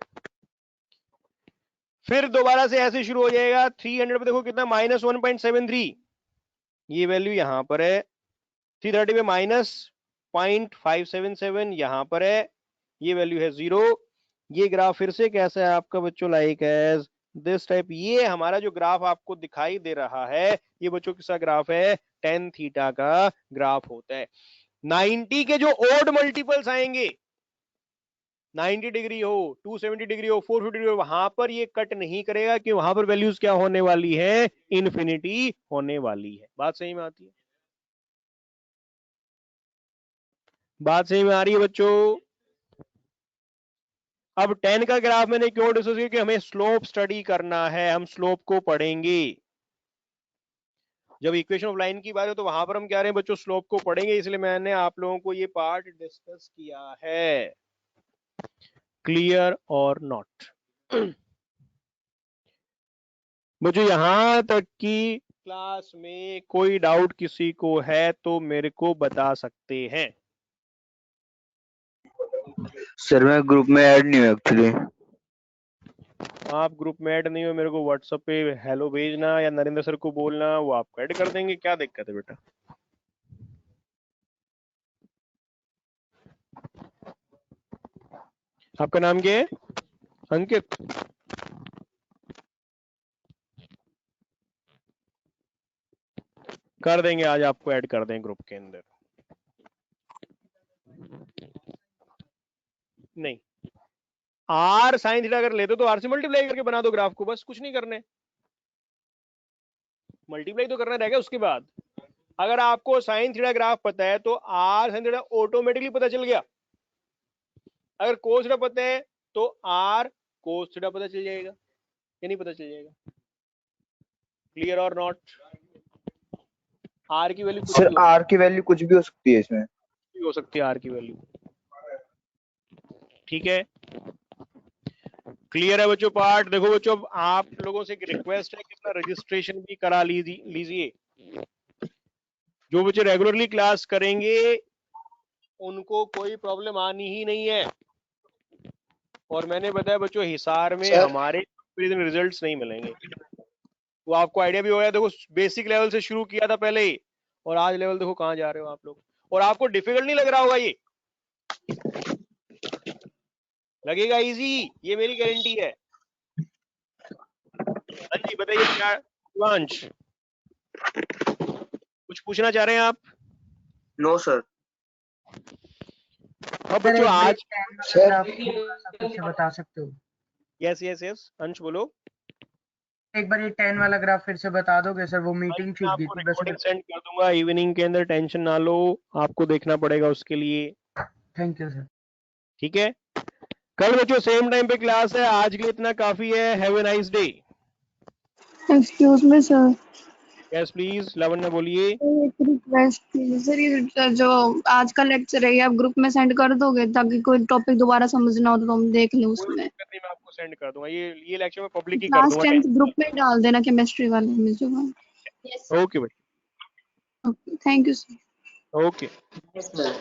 फिर दोबारा से ऐसे शुरू हो जाएगा 300 पे देखो कितना माइनस 1.73, ये वैल्यू यहां पर है। 330 पे माइनस 0.577 यहां पर है, ये वैल्यू है 0। ये ग्राफ फिर से कैसा है आपका बच्चों लाइक एज दिस टाइप। ये हमारा जो ग्राफ आपको दिखाई दे रहा है ये बच्चों किसका ग्राफ है, tan थीटा का ग्राफ होता है। 90 के जो ओड मल्टीपल्स आएंगे, 90 डिग्री हो, 270 डिग्री हो, 450 डिग्री हो, वहां पर ये कट नहीं करेगा कि वहां पर वैल्यूज क्या होने वाली है, इन्फिनिटी होने वाली है। बात सही में आती है, बात सही में आ रही है बच्चों। अब 10 का ग्राफ मैंने क्यों डिस्कस किया कि हमें स्लोप स्टडी करना है, हम स्लोप को पढ़ेंगे। जब इक्वेशन ऑफ लाइन की बात है तो वहां पर हम क्या रहे हैं बच्चों, स्लोप को पढ़ेंगे, इसलिए मैंने आप लोगों को ये पार्ट डिस्कस किया है। क्लियर और नॉट बच्चों, यहां तक कि क्लास में कोई डाउट किसी को है तो मेरे को बता सकते हैं। सर मैं ग्रुप में ऐड नहीं हूँ एक्चुअली। आप ग्रुप में ऐड नहीं हो, मेरे को व्हाट्सएप पे हेलो भेजना या नरेंद्र सर को बोलना, वो आपको ऐड कर देंगे। क्या दिक्कत है बेटा? आपका नाम क्या है? अंकित। कर देंगे, आज आपको ऐड कर देंगे ग्रुप के अंदर। नहीं, आर साइन थीटा अगर लेते हो तो आर से मल्टीप्लाई करके बना दो ग्राफ को, बस कुछ नहीं करने, मल्टीप्लाई तो करना रहेगा। उसके बाद अगर आपको साइन थीटा ग्राफ पता है तो आर साइन थीटा ऑटोमेटिकली पता चल गया। अगर कोस थीटा पता है तो आर कोस थीटा पता चल जाएगा, या नहीं पता चल जाएगा? Clear or not? आर की वैल्यू सर आर की वैल्यू कुछ भी हो सकती है इसमें, भी हो सकती है आर की वैल्यू। ठीक है, क्लियर है बच्चों पार्ट? देखो बच्चों, अब आप लोगों से एक रिक्वेस्ट है कि अपना रजिस्ट्रेशन भी करा लीजिए। जो बच्चे रेगुलरली क्लास करेंगे उनको कोई प्रॉब्लम आनी ही नहीं है। और मैंने बताया बच्चों, हिसार में हमारे रिजल्ट्स नहीं मिलेंगे, वो आपको आइडिया भी होगा। देखो बेसिक लेवल से शुरू किया था पहले, और आज लेवल देखो कहाँ जा रहे हो आप लोग। और आपको डिफिकल्ट नहीं लग रहा होगा, ये लगेगा इजी, ये मेरी गारंटी है। हाँ जी बताइए क्या शिवांश, कुछ पूछना चाह रहे हैं आप? No sir. अब बच्चों आज सर बता सकते हो? यस यस यस अंश बोलो। एक बार ये 10 वाला ग्राफ फिर से बता दोगे सर? वो मीटिंग छूट गई थी। बस सेंड कर दूंगा इवनिंग के अंदर, टेंशन ना लो, आपको देखना पड़ेगा उसके लिए। Thank you sir. ठीक है, कल बच्चों सेम टाइम पे क्लास है। आज के लिए इतना काफी है। Have a nice day. Excuse me sir, yes please Lavanya बोलिए। एक रिक्वेस्ट थी सर, ये जो आज का लेक्चर है ये आप ग्रुप में सेंड कर दोगे ताकि कोई टॉपिक दोबारा समझना हो तो हम देख लें उसमें। मैं आपको सेंड कर दूंगा, ये लेक्चर में पब्लिक ही कर क्लास दूंगा। 10 ग्रुप में डाल देना केमिस्ट्री वाले में जो। ओके भाई, okay thank you sir. Okay. Yes sir.